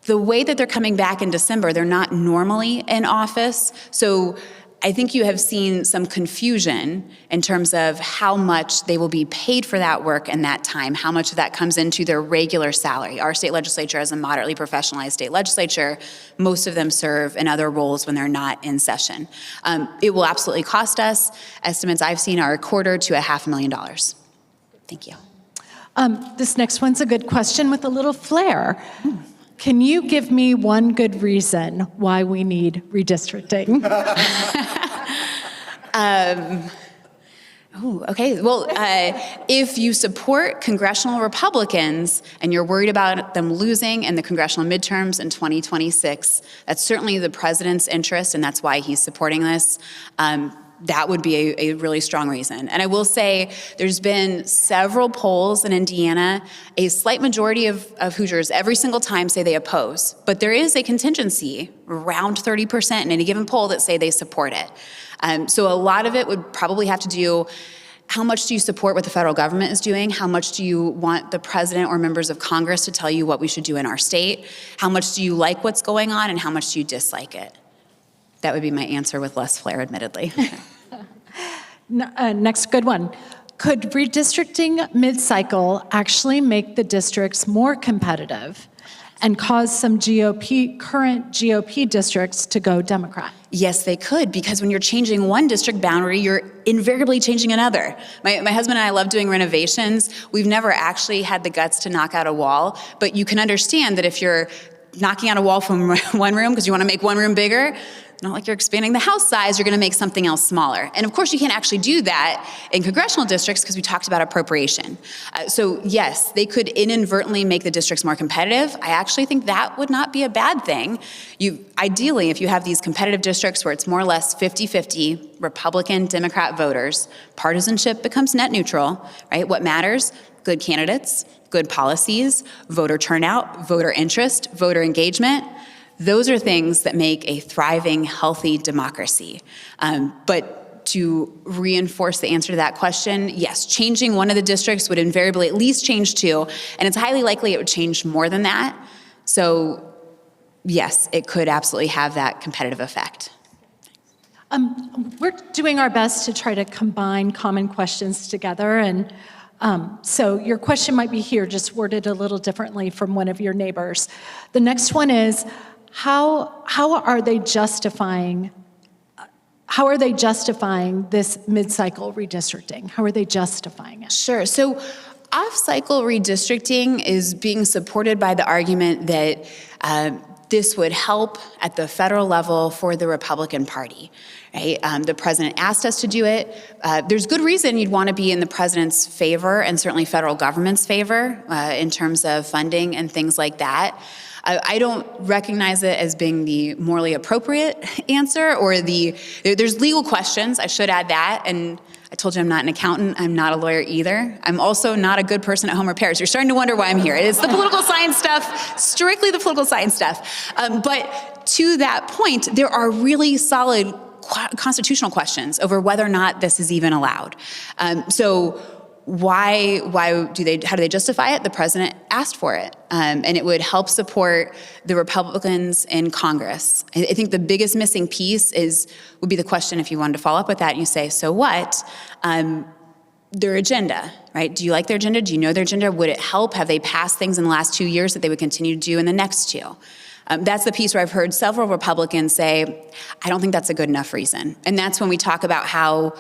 The way that they're coming back in December, they're not normally in office. So I think you have seen some confusion in terms of how much they will be paid for that work and that time, how much of that comes into their regular salary. Our state legislature is a moderately professionalized state legislature. Most of them serve in other roles when they're not in session. It will absolutely cost us. Estimates I've seen are $250,000 to $500,000. Thank you. This next one's a good question with a little flair. Can you give me one good reason why we need redistricting? Okay. Well, if you support congressional Republicans and you're worried about them losing in the congressional midterms in 2026, that's certainly the president's interest, and that's why he's supporting this. That would be a really strong reason. And I will say there's been several polls in Indiana. A slight majority of Hoosiers every single time say they oppose, but there is a contingency, around 30% in any given poll, that say they support it. So a lot of it would probably have to do, how much do you support what the federal government is doing? How much do you want the president or members of Congress to tell you what we should do in our state? How much do you like what's going on, and how much do you dislike it? That would be my answer with less flair, admittedly. Next good one. Could redistricting mid-cycle actually make the districts more competitive and cause some current GOP districts to go Democrat? Yes, they could, because when you're changing one district boundary, you're invariably changing another. My husband and I love doing renovations. We've never actually had the guts to knock out a wall, but you can understand that if you're knocking out a wall from one room because you want to make one room bigger, not like you're expanding the House size, you're going to make something else smaller. And of course, you can't actually do that in congressional districts because we talked about appropriation. So yes, they could inadvertently make the districts more competitive. I actually think that would not be a bad thing. Ideally, if you have these competitive districts where it's more or less 50-50 Republican, Democrat voters, partisanship becomes net neutral, right? What matters? Good candidates, good policies, voter turnout, voter interest, voter engagement. Those are things that make a thriving, healthy democracy. But to reinforce the answer to that question, yes, changing one of the districts would invariably at least change two, and it's highly likely it would change more than that. So yes, it could absolutely have that competitive effect. We're doing our best to try to combine common questions together, and so your question might be here, just worded a little differently from one of your neighbors. The next one is, how are they justifying this mid-cycle redistricting? How are they justifying it? Sure. So off-cycle redistricting is being supported by the argument that this would help at the federal level for the Republican Party. Right? The president asked us to do it. There's good reason you'd want to be in the president's favor and certainly federal government's favor in terms of funding and things like that. I don't recognize it as being the morally appropriate answer or there's legal questions, I should add that, and I told you I'm not an accountant, I'm not a lawyer either. I'm also not a good person at home repairs. You're starting to wonder why I'm here. It's the political science stuff, strictly the political science stuff. But to that point, there are really solid constitutional questions over whether or not this is even allowed. So how do they justify it? The president asked for it, and it would help support the Republicans in Congress. I think the biggest missing piece would be the question, if you wanted to follow up with that, and you say, so what? Their agenda, right? Do you like their agenda? Do you know their agenda? Would it help? Have they passed things in the last 2 years that they would continue to do in the next 2? That's the piece where I've heard several Republicans say, I don't think that's a good enough reason. And that's when we talk about how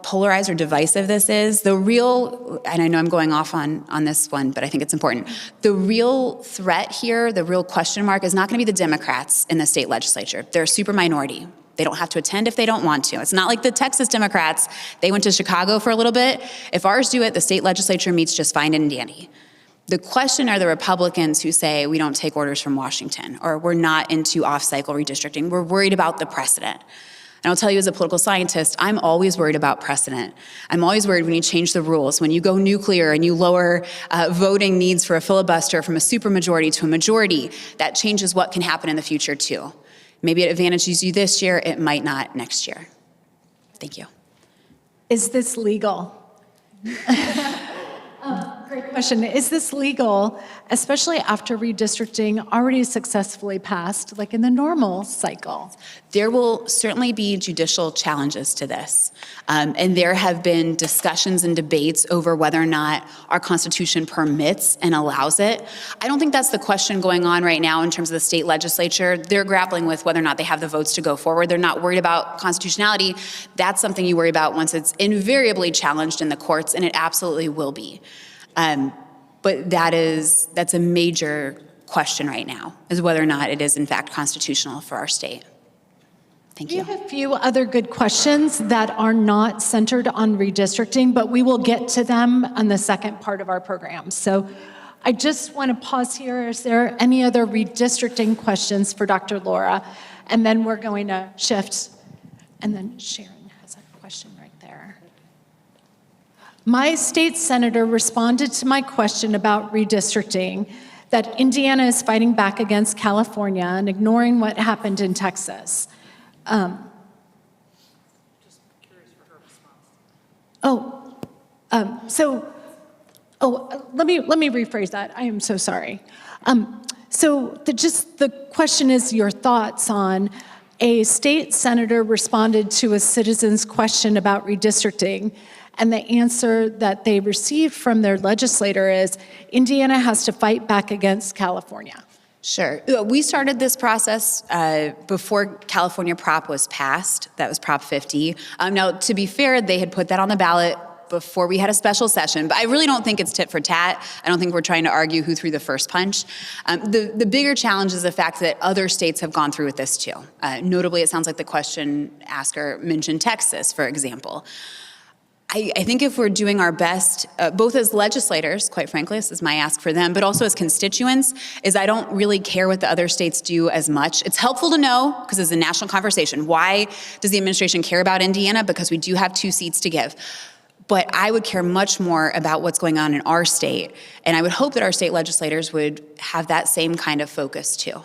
polarized or divisive this is. The real, and I know I'm going off on this one, but I think it's important. The real threat here, the real question mark is not going to be the Democrats in the state legislature. They're a super minority. They don't have to attend if they don't want to. It's not like the Texas Democrats. They went to Chicago for a little bit. If ours do it, the state legislature meets just fine and dandy. The question are the Republicans who say we don't take orders from Washington, or we're not into off-cycle redistricting. We're worried about the precedent. And I'll tell you as a political scientist, I'm always worried about precedent. I'm always worried when you change the rules, when you go nuclear and you lower voting needs for a filibuster from a supermajority to a majority, that changes what can happen in the future too. Maybe it advantages you this year, it might not next year. Thank you. Is this legal? Great question. Is this legal, especially after redistricting already successfully passed, like in the normal cycle? There will certainly be judicial challenges to this. And there have been discussions and debates over whether or not our Constitution permits and allows it. I don't think that's the question going on right now in terms of the state legislature. They're grappling with whether or not they have the votes to go forward. They're not worried about constitutionality. That's something you worry about once it's invariably challenged in the courts, and it absolutely will be. But that's a major question right now, is whether or not it is in fact constitutional for our state. Thank you. We have a few other good questions that are not centered on redistricting, but we will get to them on the second part of our program. So I just want to pause here. Is there any other redistricting questions for Dr. Laura? And then we're going to shift. And then Sharon has a question right there. My state senator responded to my question about redistricting, that Indiana is fighting back against California and ignoring what happened in Texas. Just curious for her response. Let me rephrase that. I am so sorry. The question is your thoughts on a state senator responded to a citizen's question about redistricting, and the answer that they received from their legislator is Indiana has to fight back against California. Sure. We started this process before California Prop was passed. That was Prop 50. Now, to be fair, they had put that on the ballot before we had a special session, but I really don't think it's tit for tat. I don't think we're trying to argue who threw the first punch. The bigger challenge is the fact that other states have gone through with this too. Notably, it sounds like the question asker mentioned Texas, for example. I think if we're doing our best, both as legislators, quite frankly, this is my ask for them, but also as constituents, is I don't really care what the other states do as much. It's helpful to know, because it's a national conversation. Why does the administration care about Indiana? Because we do have 2 seats to give. But I would care much more about what's going on in our state, and I would hope that our state legislators would have that same kind of focus too.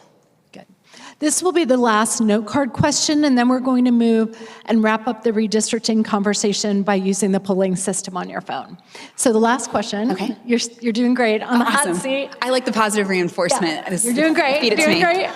This will be the last note card question, and then we're going to move and wrap up the redistricting conversation by using the polling system on your phone. So the last question, okay. You're doing great on the hot seat. I like the positive reinforcement. Yeah, you're doing great. Feed it to me. Great.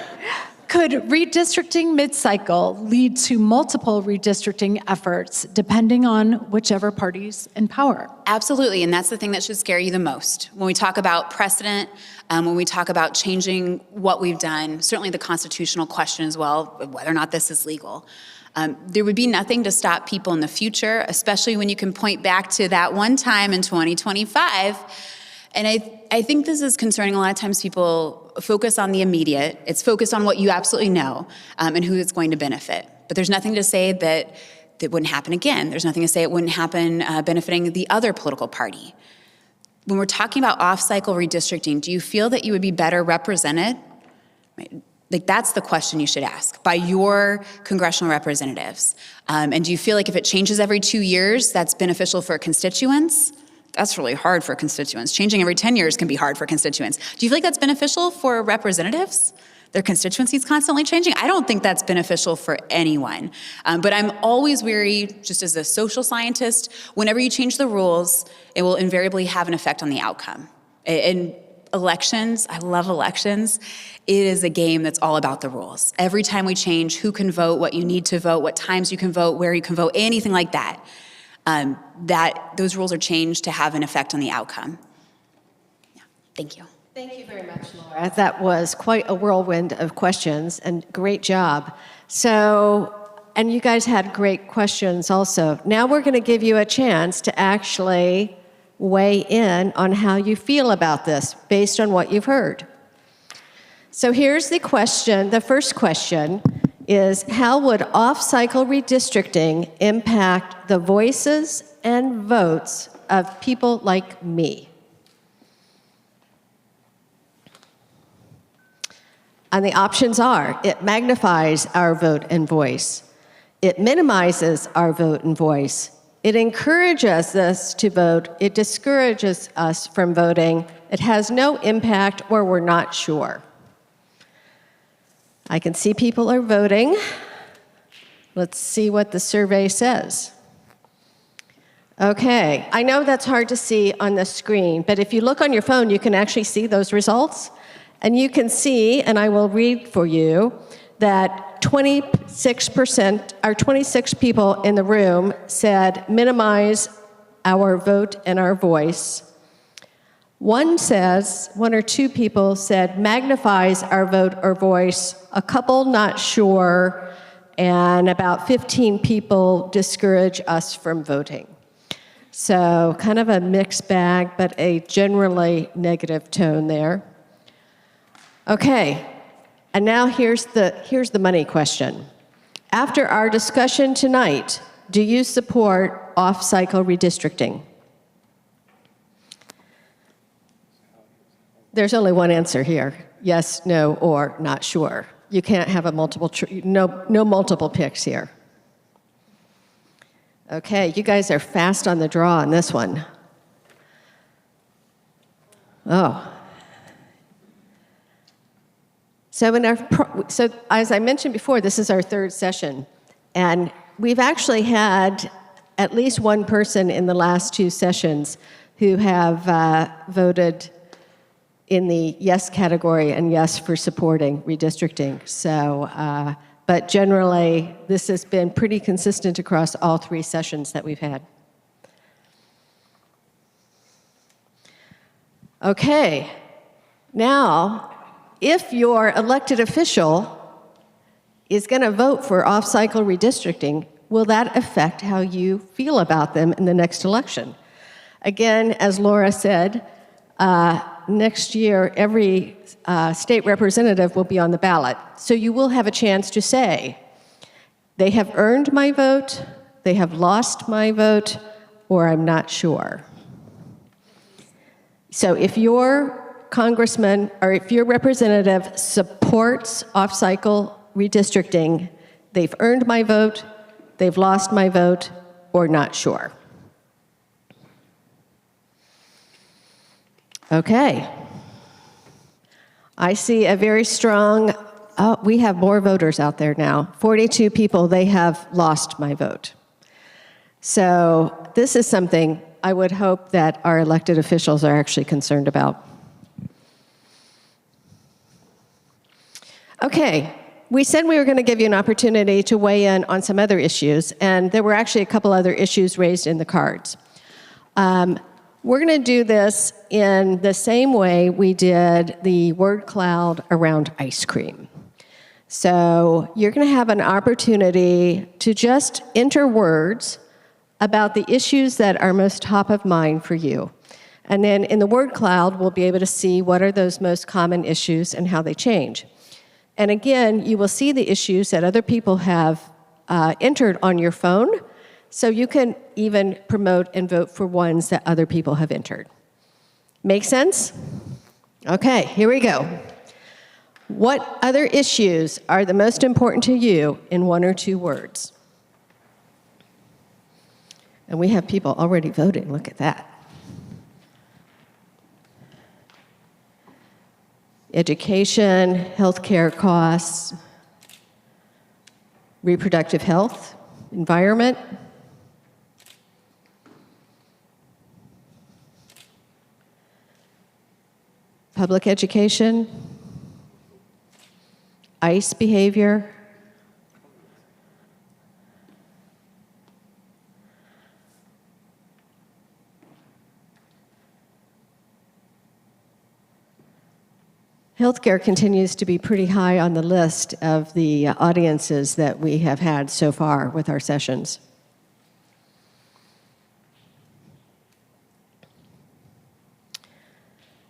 Could redistricting mid-cycle lead to multiple redistricting efforts depending on whichever party's in power? Absolutely, and that's the thing that should scare you the most. When we talk about precedent, when we talk about changing what we've done, certainly the constitutional question as well, whether or not this is legal. There would be nothing to stop people in the future, especially when you can point back to that one time in 2025. And I think this is concerning. A lot of times people focus on the immediate. It's focused on what you absolutely know and who it's going to benefit. But there's nothing to say that it wouldn't happen again. There's nothing to say it wouldn't happen benefiting the other political party. When we're talking about off-cycle redistricting, do you feel that you would be better represented? Like, that's the question you should ask by your congressional representatives. And do you feel like if it changes every 2 years, that's beneficial for constituents? That's really hard for constituents. Changing every 10 years can be hard for constituents. Do you feel like that's beneficial for representatives? Their constituencies constantly changing? I don't think that's beneficial for anyone. But I'm always weary, just as a social scientist, whenever you change the rules, it will invariably have an effect on the outcome. And elections, I love elections. It is a game that's all about the rules. Every time we change who can vote, what you need to vote, what times you can vote, where you can vote, anything like that, those rules are changed to have an effect on the outcome. Yeah, thank you. Thank you very much, Laura. That was quite a whirlwind of questions, and great job. So, and you guys had great questions also. Now we're going to give you a chance to actually weigh in on how you feel about this based on what you've heard. So here's the question. The first question is, how would off-cycle redistricting impact the voices and votes of people like me? And the options are, it magnifies our vote and voice. It minimizes our vote and voice. It encourages us to vote. It discourages us from voting. It has no impact, or we're not sure. I can see people are voting. Let's see what the survey says. Okay, I know that's hard to see on the screen, but if you look on your phone, you can actually see those results. And you can see, and I will read for you, that 26%, or 26 people in the room said minimize our vote and our voice. One or two people said magnifies our vote or voice, a couple not sure, and about 15 people discourage us from voting. So kind of a mixed bag, but a generally negative tone there. Okay, and now here's the money question. After our discussion tonight, do you support off-cycle redistricting? There's only one answer here: yes, no, or not sure. You can't have a no multiple picks here. Okay, you guys are fast on the draw on this one. Oh. So as I mentioned before, this is our third session, and we've actually had at least one person in the last two sessions who have voted in the yes category and yes for supporting redistricting. So, but generally, this has been pretty consistent across all three sessions that we've had. Okay, now, if your elected official is going to vote for off-cycle redistricting, will that affect how you feel about them in the next election? Again, as Laura said, next year, every state representative will be on the ballot. So you will have a chance to say, they have earned my vote, they have lost my vote, or I'm not sure. So if your congressman or if your representative supports off-cycle redistricting, they've earned my vote, they've lost my vote, or not sure. Okay. I see a very strong, we have more voters out there now. 42 people, they have lost my vote. So this is something I would hope that our elected officials are actually concerned about. Okay, we said we were going to give you an opportunity to weigh in on some other issues, and there were actually a couple other issues raised in the cards. We're going to do this in the same way we did the word cloud around ice cream. So you're going to have an opportunity to just enter words about the issues that are most top of mind for you. And then in the word cloud, we'll be able to see what are those most common issues and how they change. And again, you will see the issues that other people have entered on your phone, so you can even promote and vote for ones that other people have entered. Make sense? Okay, here we go. What other issues are the most important to you in one or two words? And we have people already voting, look at that. Education, healthcare costs, reproductive health, environment, public education, ICE behavior, healthcare continues to be pretty high on the list of the audiences that we have had so far with our sessions.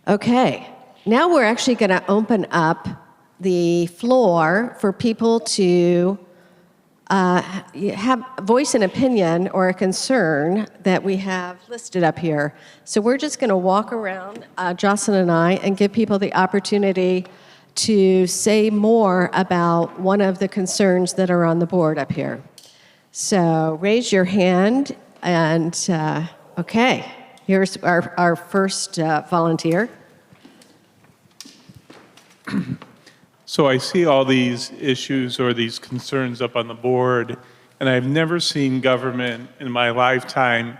Okay, now we're actually going to open up the floor for people to have voice an opinion or a concern that we have listed up here. So we're just going to walk around, Jocelyn and I, and give people the opportunity to say more about one of the concerns that are on the board up here. So raise your hand, and okay, here's our first volunteer. So I see all these issues or these concerns up on the board, and I've never seen government in my lifetime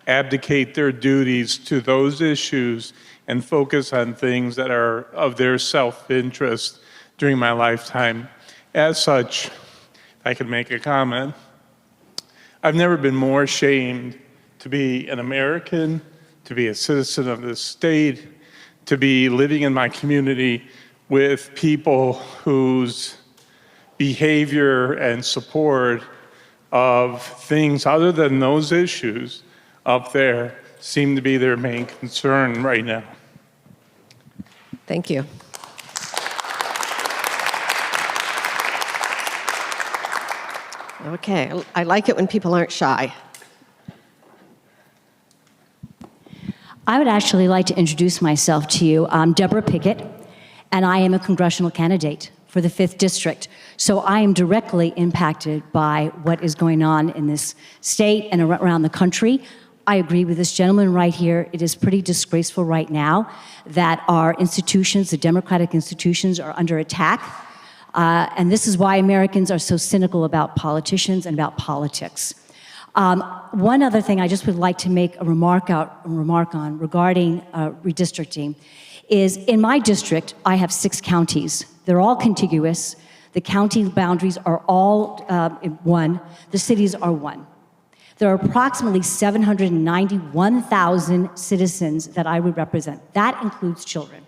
abdicate their duties to those issues and focus on things that are of their self-interest during my lifetime. As such, if I could make a comment, I've never been more ashamed to be an American, to be a citizen of this state, to be living in my community with people whose behavior and support of things other than those issues up there seem to be their main concern right now. Thank you. Okay, I like it when people aren't shy. I would actually like to introduce myself to you. I'm Deborah Pickett, and I am a congressional candidate for the 5th District. So I am directly impacted by what is going on in this state and around the country. I agree with this gentleman right here. It is pretty disgraceful right now that our institutions, the democratic institutions, are under attack. And this is why Americans are so cynical about politicians and about politics. One other thing I just would like to make a remark on regarding redistricting is in my district, I have 6 counties. They're all contiguous. The county boundaries are all one. The cities are one. There are approximately 791,000 citizens that I would represent. That includes children.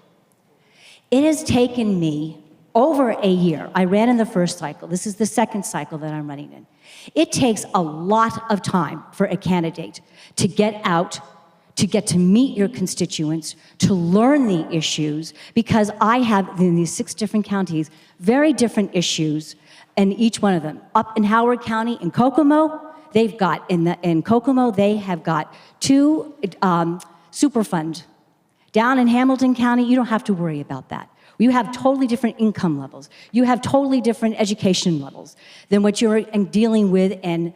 It has taken me over a year. I ran in the first cycle. This is the second cycle that I'm running in. It takes a lot of time for a candidate to get out, to get to meet your constituents, to learn the issues, because I have, in these 6 different counties, very different issues in each one of them. Up in Howard County, in Kokomo, they've got, in Kokomo, they have got 2 Superfund. Down in Hamilton County, you don't have to worry about that. You have totally different income levels. You have totally different education levels than what you're dealing with in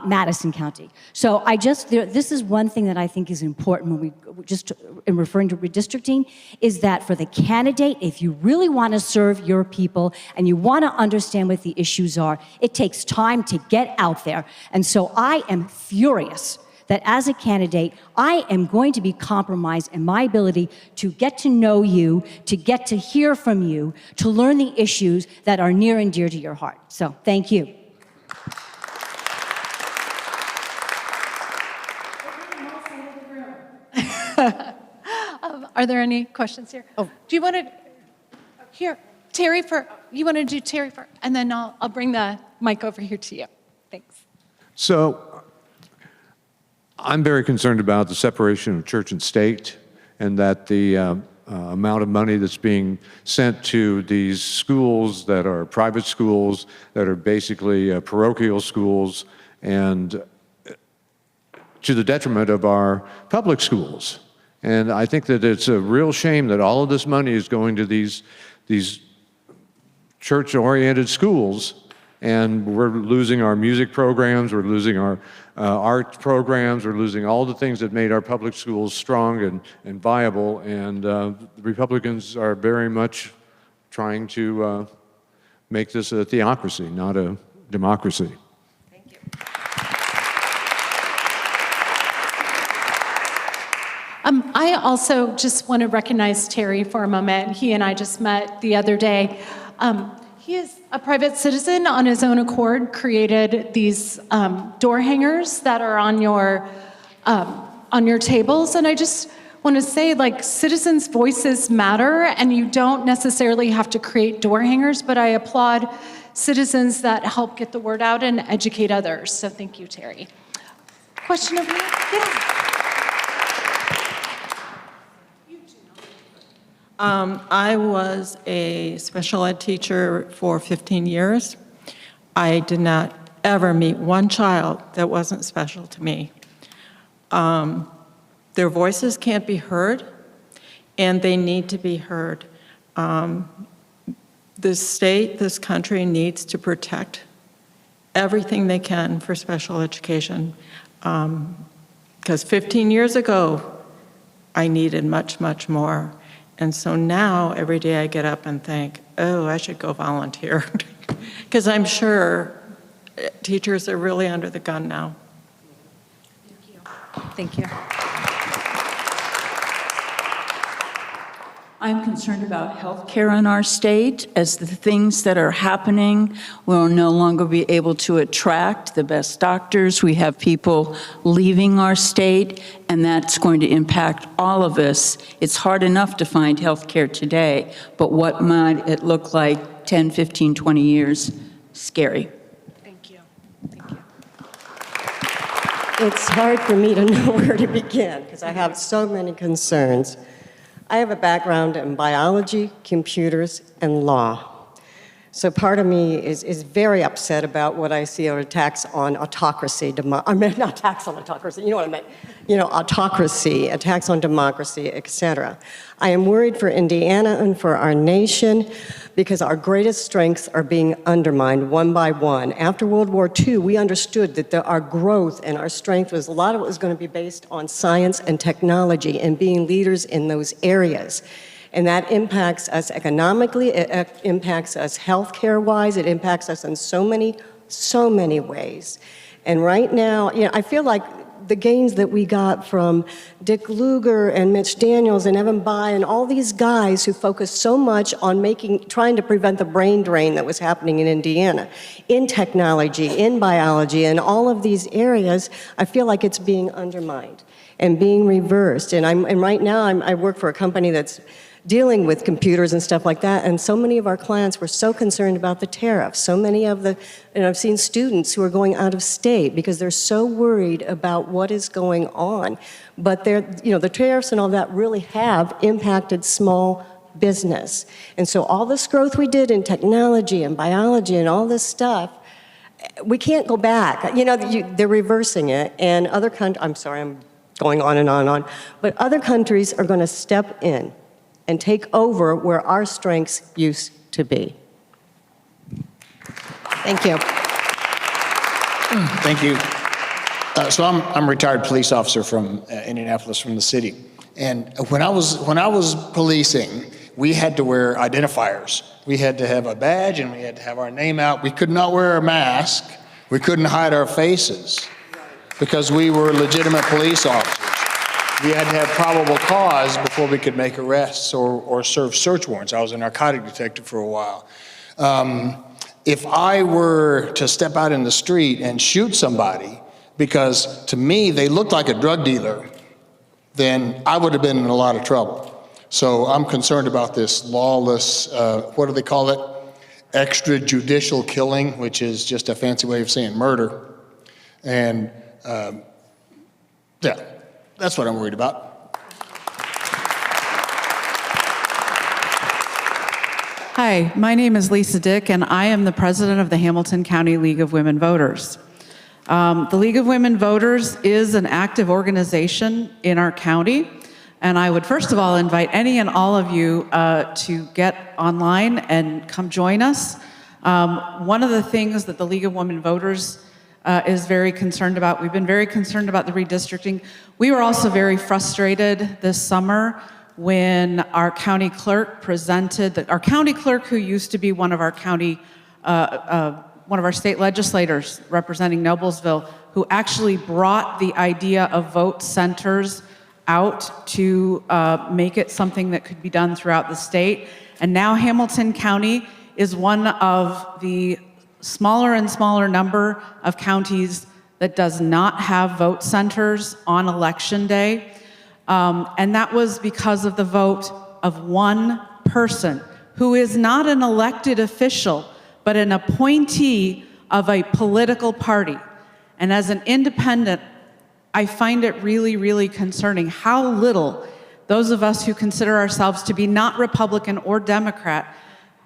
Madison County. So this is one thing that I think is important when we just in referring to redistricting, is that for the candidate, if you really want to serve your people and you want to understand what the issues are, it takes time to get out there. And so I am furious that as a candidate, I am going to be compromised in my ability to get to know you, to get to hear from you, to learn the issues that are near and dear to your heart. So, thank you. Are there any questions here? Oh. Do you want to, here, Terry, you want to do Terry first, and then I'll bring the mic over here to you. Thanks. So, I'm very concerned about the separation of church and state, and that the amount of money that's being sent to these schools that are private schools, that are basically parochial schools, and to the detriment of our public schools. And I think that it's a real shame that all of this money is going to these church-oriented schools, and we're losing our music programs, we're losing our art programs, we're losing all the things that made our public schools strong and viable, and the Republicans are very much trying to make this a theocracy, not a democracy. Thank you. I also just want to recognize Terry for a moment. He and I just met the other day. He is a private citizen on his own accord, created these door hangers that are on your tables. And I just want to say, like, citizens' voices matter, and you don't necessarily have to create door hangers, but I applaud citizens that help get the word out and educate others. So thank you, Terry. Question over here? Yeah. I was a special ed teacher for 15 years. I did not ever meet one child that wasn't special to me. Their voices can't be heard, and they need to be heard. This state, this country needs to protect everything they can for special education. Because 15 years ago, I needed much, much more. And so now, every day I get up and think, oh, I should go volunteer. Because I'm sure teachers are really under the gun now. Thank you. I'm concerned about health care in our state. As the things that are happening, we'll no longer be able to attract the best doctors. We have people leaving our state, and that's going to impact all of us. It's hard enough to find health care today, but what might it look like 10, 15, 20 years? Scary. Thank you. Thank you. It's hard for me to know where to begin because I have so many concerns. I have a background in biology, computers, and law. So part of me is very upset about what I see are attacks on autocracy. I mean, not attacks on autocracy, you know what I meant. You know, autocracy, attacks on democracy, etc. I am worried for Indiana and for our nation because our greatest strengths are being undermined one by one. After World War II, we understood that our growth and our strength was, a lot of it was going to be based on science and technology and being leaders in those areas. And that impacts us economically, it impacts us healthcare-wise, it impacts us in so many ways. And right now, you know, I feel like the gains that we got from Dick Lugar and Mitch Daniels and Evan Bayh and all these guys who focused so much on trying to prevent the brain drain that was happening in Indiana, in technology, in biology, in all of these areas, I feel like it's being undermined and being reversed. And right now I work for a company that's dealing with computers and stuff like that, and so many of our clients were so concerned about the tariffs. So many of the, and I've seen students who are going out of state because they're so worried about what is going on. But they're, the tariffs and all that really have impacted small business. And so all this growth we did in technology and biology and all this stuff, we can't go back. They're reversing it, and other countries, I'm sorry, I'm going on and on and on, but other countries are going to step in and take over where our strengths used to be. Thank you. Thank you. So I'm a retired police officer from Indianapolis, from the city. And when I was policing, we had to wear identifiers. We had to have a badge and we had to have our name out. We could not wear a mask. We couldn't hide our faces because we were legitimate police officers. We had to have probable cause before we could make arrests or serve search warrants. I was a narcotic detective for a while. If I were to step out in the street and shoot somebody because to me they looked like a drug dealer, then I would have been in a lot of trouble. So I'm concerned about this lawless, what do they call it? Extrajudicial killing, which is just a fancy way of saying murder. And yeah, that's what I'm worried about. Hi, my name is Lisa Dick, and I am the president of the Hamilton County League of Women Voters. The League of Women Voters is an active organization in our county, and I would first of all invite any and all of you to get online and come join us. One of the things that the League of Women Voters is very concerned about, we've been very concerned about the redistricting. We were also very frustrated this summer when our county clerk presented, our county clerk who used to be one of our county, one of our state legislators representing Noblesville, who actually brought the idea of vote centers out to make it something that could be done throughout the state. And now Hamilton County is one of the smaller and smaller number of counties that does not have vote centers on election day. And that was because of the vote of one person who is not an elected official, but an appointee of a political party. And as an independent, I find it really, really concerning how little those of us who consider ourselves to be not Republican or Democrat,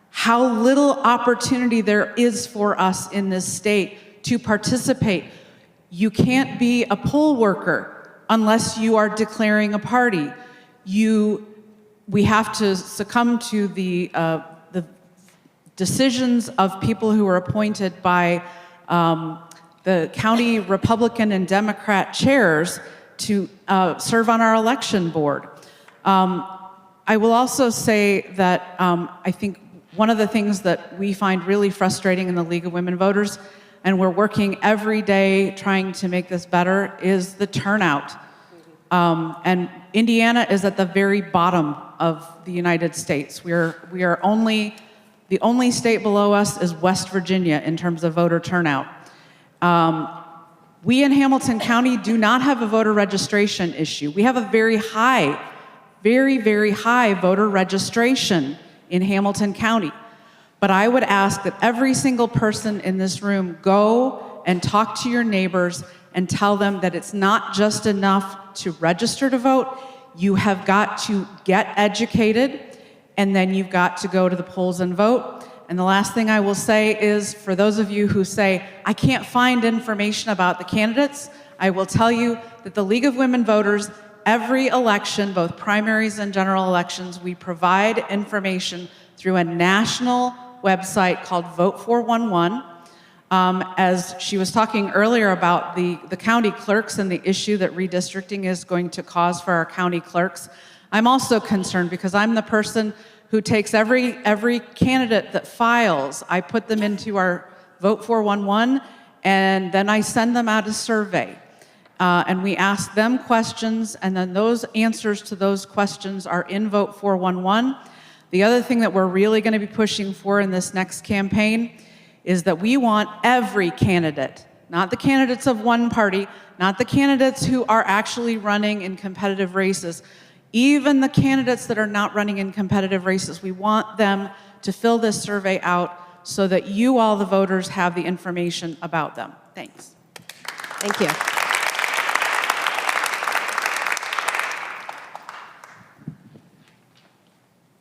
how little opportunity there is for us in this state to participate. You can't be a poll worker unless you are declaring a party. We have to succumb to the decisions of people who are appointed by the county Republican and Democrat chairs to serve on our election board. I will also say that I think one of the things that we find really frustrating in the League of Women Voters, and we're working every day trying to make this better, is the turnout. And Indiana is at the very bottom of the United States. We are only, the only state below us is West Virginia in terms of voter turnout. We in Hamilton County do not have a voter registration issue. We have a very high, very, very high voter registration in Hamilton County. But I would ask that every single person in this room go and talk to your neighbors and tell them that it's not just enough to register to vote. You have got to get educated, and then you've got to go to the polls and vote. And the last thing I will say is, for those of you who say, I can't find information about the candidates, I will tell you that the League of Women Voters, every election, both primaries and general elections, we provide information through a national website called Vote 411. As she was talking earlier about the county clerks and the issue that redistricting is going to cause for our county clerks, I'm also concerned because I'm the person who takes every candidate that files, I put them into our Vote 411, and then I send them out a survey. And we ask them questions, and then those answers to those questions are in Vote 411. The other thing that we're really going to be pushing for in this next campaign is that we want every candidate, not the candidates of one party, not the candidates who are actually running in competitive races. even the candidates that are not running in competitive races, we want them to fill this survey out so that you, all the voters, have the information about them. Thanks. Thank you.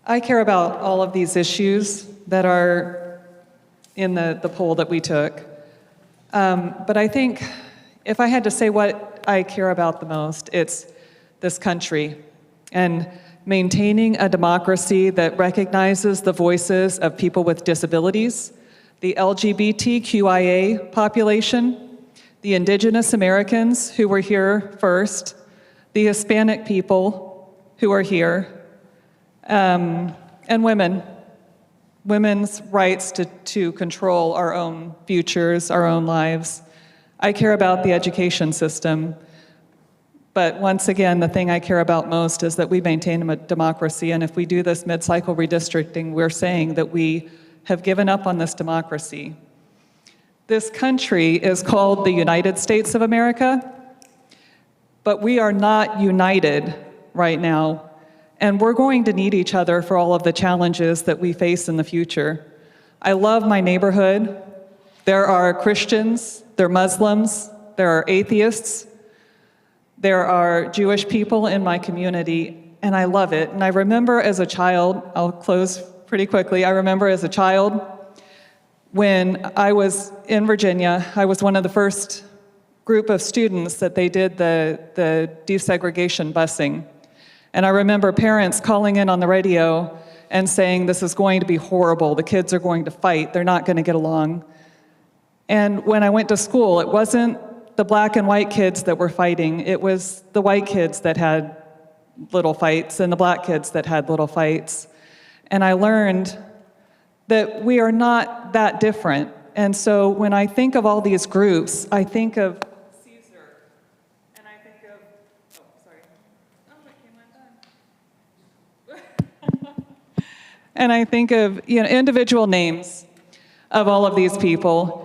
I care about all of these issues that are in the poll that we took. But I think if I had to say what I care about the most, it's this country and maintaining a democracy that recognizes the voices of people with disabilities, the LGBTQIA population, the Indigenous Americans who were here first, the Hispanic people who are here, and women's rights to control our own futures, our own lives. I care about the education system, but once again, the thing I care about most is that we maintain a democracy, and if we do this mid-cycle redistricting, we're saying that we have given up on this democracy. This country is called the United States of America, but we are not united right now. And we're going to need each other for all of the challenges that we face in the future. I love my neighborhood. There are Christians, there are Muslims, there are atheists, there are Jewish people in my community, and I love it. And I remember as a child, I'll close pretty quickly, I remember as a child when I was in Virginia, I was one of the first group of students that they did the desegregation busing. And I remember parents calling in on the radio and saying, this is going to be horrible. The kids are going to fight. They're not going to get along. And when I went to school, it wasn't the black and white kids that were fighting. It was the white kids that had little fights and the black kids that had little fights. And I learned that we are not that different. And so when I think of all these groups, I think of and I think of individual names of all of these people.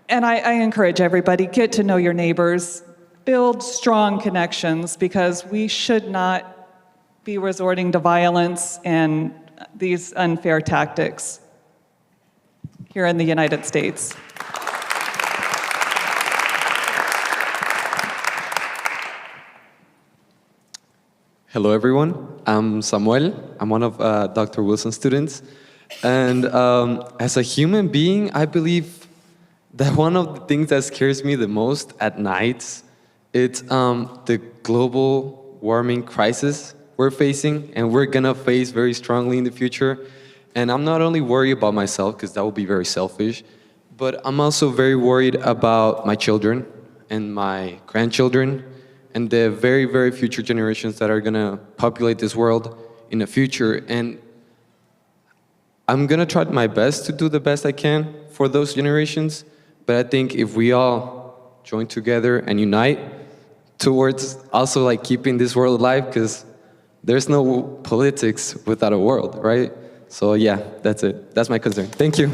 And I encourage everybody, get to know your neighbors, build strong connections, because we should not be resorting to violence and these unfair tactics here in the United States. Hello, everyone. I'm Samuel. I'm one of Dr. Wilson's students. And as a human being, I believe that one of the things that scares me the most at nights, it's the global warming crisis we're facing, and we're gonna face very strongly in the future. And I'm not only worried about myself, because that would be very selfish, but I'm also very worried about my children and my grandchildren, and the very, very future generations that are gonna populate this world in the future. And I'm gonna try my best to do the best I can for those generations, but I think if we all join together and unite towards also like keeping this world alive, because there's no politics without a world, right? So yeah, that's it. That's my concern. Thank you.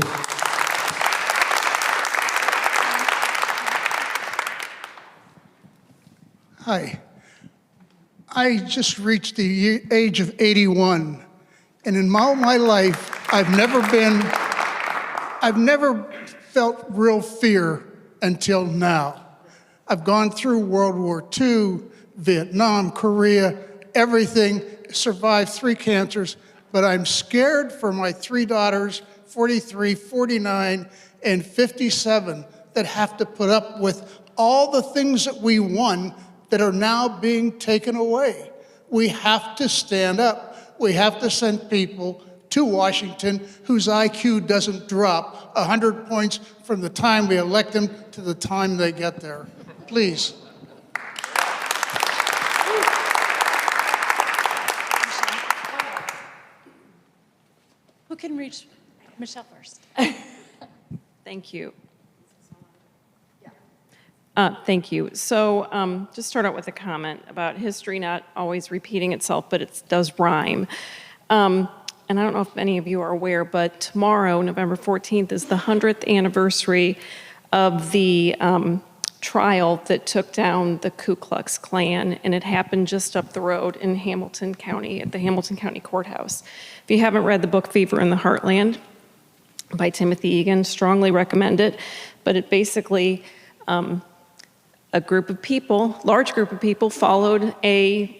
Hi. I just reached the age of 81, and in all my life, I've never felt real fear until now. I've gone through World War II, Vietnam, Korea, everything, survived 3 cancers, but I'm scared for my 3 daughters, 43, 49, and 57, that have to put up with all the things that we won that are now being taken away. We have to stand up. We have to send people to Washington whose IQ doesn't drop 100 points from the time we elect them to the time they get there. Please. Who can reach Michelle first? Thank you. Thank you. So just start out with a comment about history not always repeating itself, but it does rhyme. And I don't know if any of you are aware, but tomorrow, November 14th, is the 100th anniversary of the trial that took down the Ku Klux Klan, and it happened just up the road in Hamilton County, at the Hamilton County Courthouse. If you haven't read the book Fever in the Heartland by Timothy Egan, strongly recommend it, but it basically, a group of people, large group of people, followed a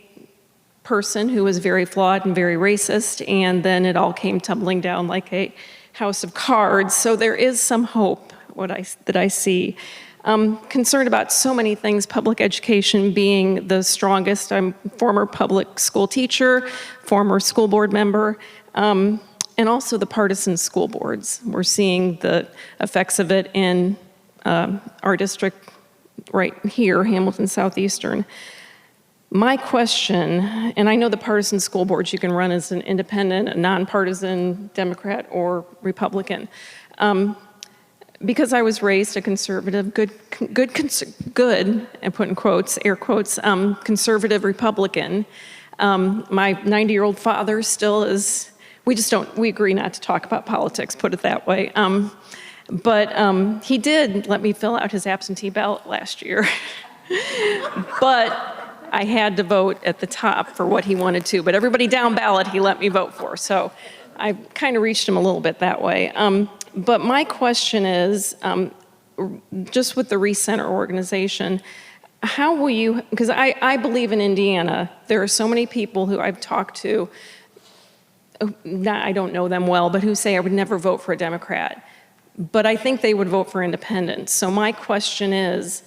person who was very flawed and very racist, and then it all came tumbling down like a house of cards. So there is some hope that I see. I'm concerned about so many things, public education being the strongest. I'm a former public school teacher, former school board member, and also the partisan school boards. We're seeing the effects of it in our district right here, Hamilton Southeastern. My question, and I know the partisan school boards you can run as an independent, a nonpartisan, Democrat, or Republican. Because I was raised a conservative, good, and put in quotes, air quotes, conservative Republican. My 90-year-old father still is, we agree not to talk about politics, put it that way. But he did let me fill out his absentee ballot last year. But I had to vote at the top for what he wanted to, but everybody down ballot he let me vote for. So I kind of reached him a little bit that way. But my question is, just with the Recenter organization, how will you, because I believe in Indiana, there are so many people who I've talked to, I don't know them well, but who say I would never vote for a Democrat. But I think they would vote for independents. So my question is,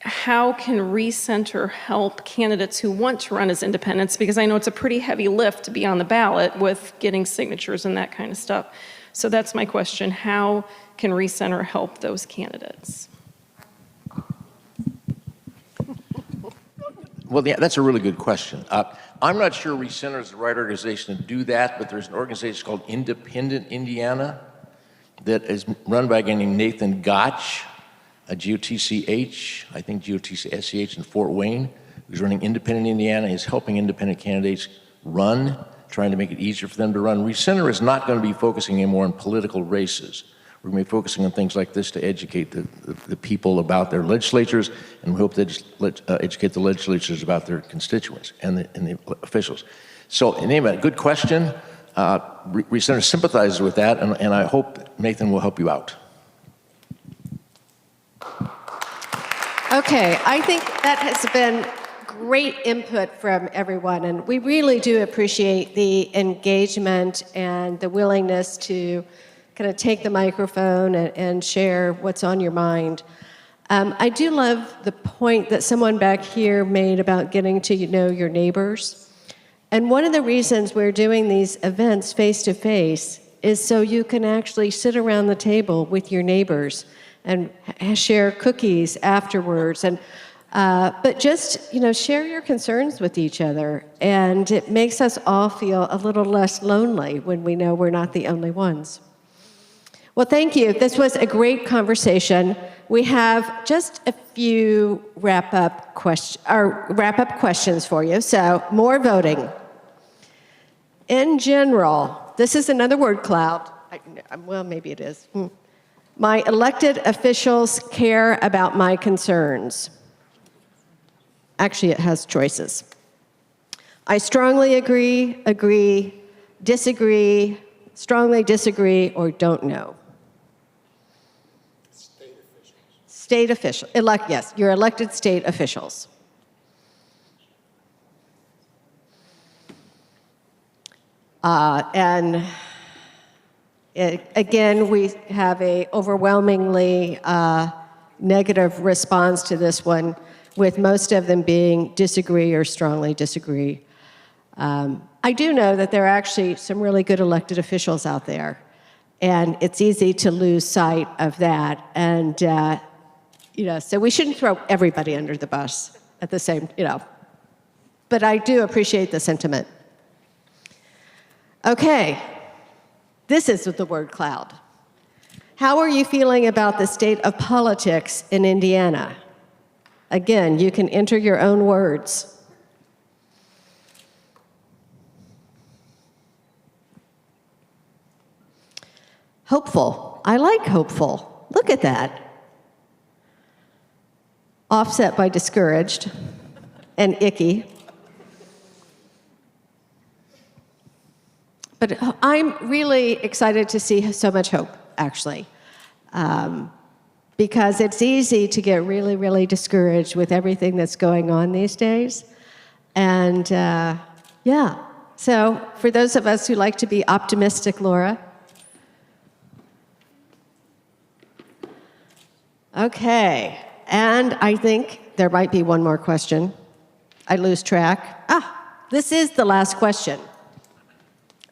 how can Recenter help candidates who want to run as independents? Because I know it's a pretty heavy lift to be on the ballot with getting signatures and that kind of stuff. So that's my question. How can Recenter help those candidates? Well, yeah, that's a really good question. I'm not sure Recenter is the right organization to do that, but there's an organization called Independent Indiana that is run by a guy named Nathan Gotch, a GOTCH, I think GOTCH in Fort Wayne, who's running Independent Indiana, is helping independent candidates run, trying to make it easier for them to run. Recenter is not going to be focusing anymore on political races. We're going to be focusing on things like this to educate the people about their legislatures, and we hope to educate the legislatures about their constituents and the officials. So in any event, good question. Recenter sympathizes with that, and I hope Nathan will help you out. Okay, I think that has been great input from everyone, and we really do appreciate the engagement and the willingness to kind of take the microphone and share what's on your mind. I do love the point that someone back here made about getting to know your neighbors. And one of the reasons we're doing these events face-to-face is so you can actually sit around the table with your neighbors and share cookies afterwards. And but just, share your concerns with each other. And it makes us all feel a little less lonely when we know we're not the only ones. Well, thank you. This was a great conversation. We have just a few wrap-up questions for you. So, more voting. In general, this is another word cloud. Well, maybe it is. My elected officials care about my concerns. Actually, it has choices. I strongly agree, disagree, strongly disagree, or don't know. State officials. Yes, your elected state officials. Again, we have a overwhelmingly negative response to this one, with most of them being disagree or strongly disagree. I do know that there are actually some really good elected officials out there, and it's easy to lose sight of that. And so we shouldn't throw everybody under the bus at the same, But I do appreciate the sentiment. Okay, this is the word cloud. How are you feeling about the state of politics in Indiana? Again, you can enter your own words. Hopeful. I like hopeful. Look at that. offset by discouraged and icky. But I'm really excited to see so much hope, actually, because it's easy to get really, really discouraged with everything that's going on these days. And yeah, so for those of us who like to be optimistic, Laura. Okay, and I think there might be one more question. I lose track. This is the last question,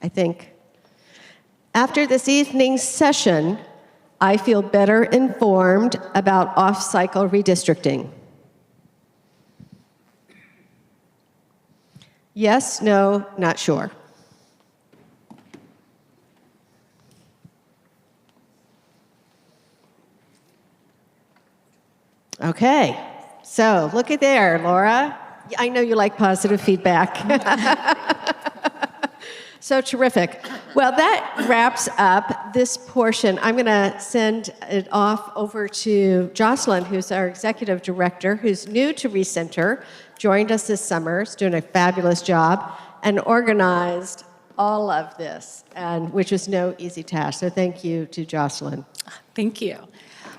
I think. After this evening's session, I feel better informed about off-cycle redistricting. Yes, no, not sure. Okay, so look at there, Laura. I know you like positive feedback. So terrific. Well, that wraps up this portion. I'm going to send it off over to Jocelyn, who's our executive director, who's new to Recenter, joined us this summer, is doing a fabulous job, and organized all of this, and which was no easy task. So thank you to Jocelyn. Thank you.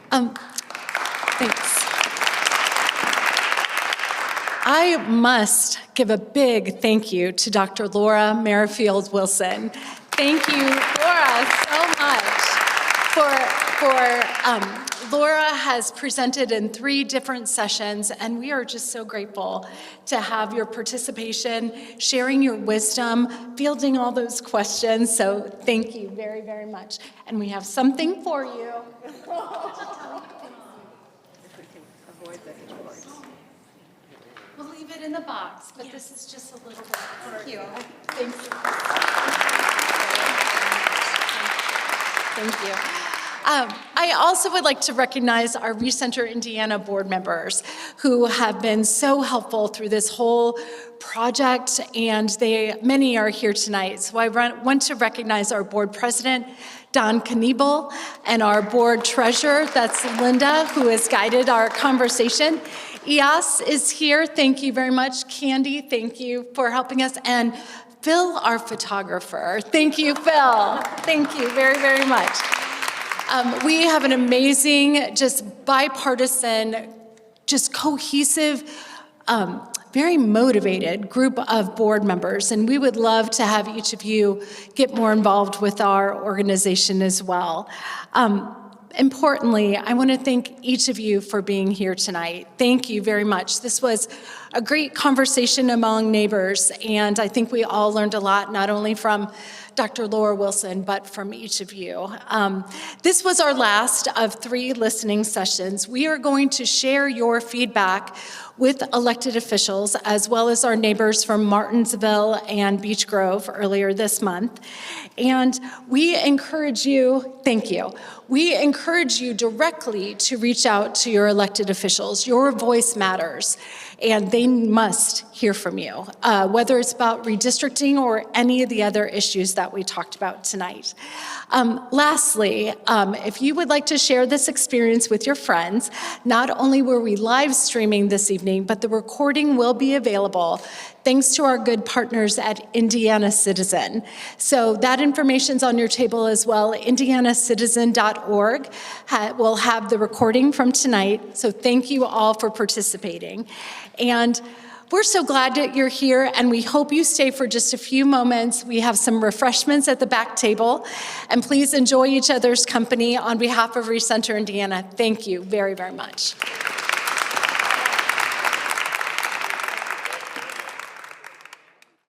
Thanks. I must give a big thank you to Dr. Laura Merrifield Wilson. Thank you, Laura, so much Laura has presented in 3 different sessions, and we are just so grateful to have your participation, sharing your wisdom, fielding all those questions. So thank you very, very much. And we have something for you. We'll leave it in the box, but this is just a little bit for you. Thank you. Thank you. I also would like to recognize our Recenter Indiana board members who have been so helpful through this whole project, and many are here tonight. So I want to recognize our board president, Don Kniebel, and our board treasurer, that's Linda, who has guided our conversation. Ias is here. Thank you very much. Candy, thank you for helping us. And Phil, our photographer. Thank you, Phil. Thank you very, very much. We have an amazing, just bipartisan, just cohesive, very motivated group of board members, and we would love to have each of you get more involved with our organization as well. Importantly, I want to thank each of you for being here tonight. Thank you very much. This was a great conversation among neighbors, and I think we all learned a lot, not only from Dr. Laura Wilson, but from each of you. This was our last of 3 listening sessions. We are going to share your feedback with elected officials, as well as our neighbors from Martinsville and Beech Grove earlier this month. And we encourage you, thank you, we encourage you directly to reach out to your elected officials. Your voice matters, and they must hear from you, whether it's about redistricting or any of the other issues that we talked about tonight. Lastly, if you would like to share this experience with your friends, not only were we live streaming this evening, but the recording will be available thanks to our good partners at Indiana Citizen. So that information's on your table as well. IndianaCitizen.org will have the recording from tonight. So thank you all for participating. And we're so glad that you're here, and we hope you stay for just a few moments. We have some refreshments at the back table, and please enjoy each other's company. On behalf of Recenter Indiana, thank you very, very much.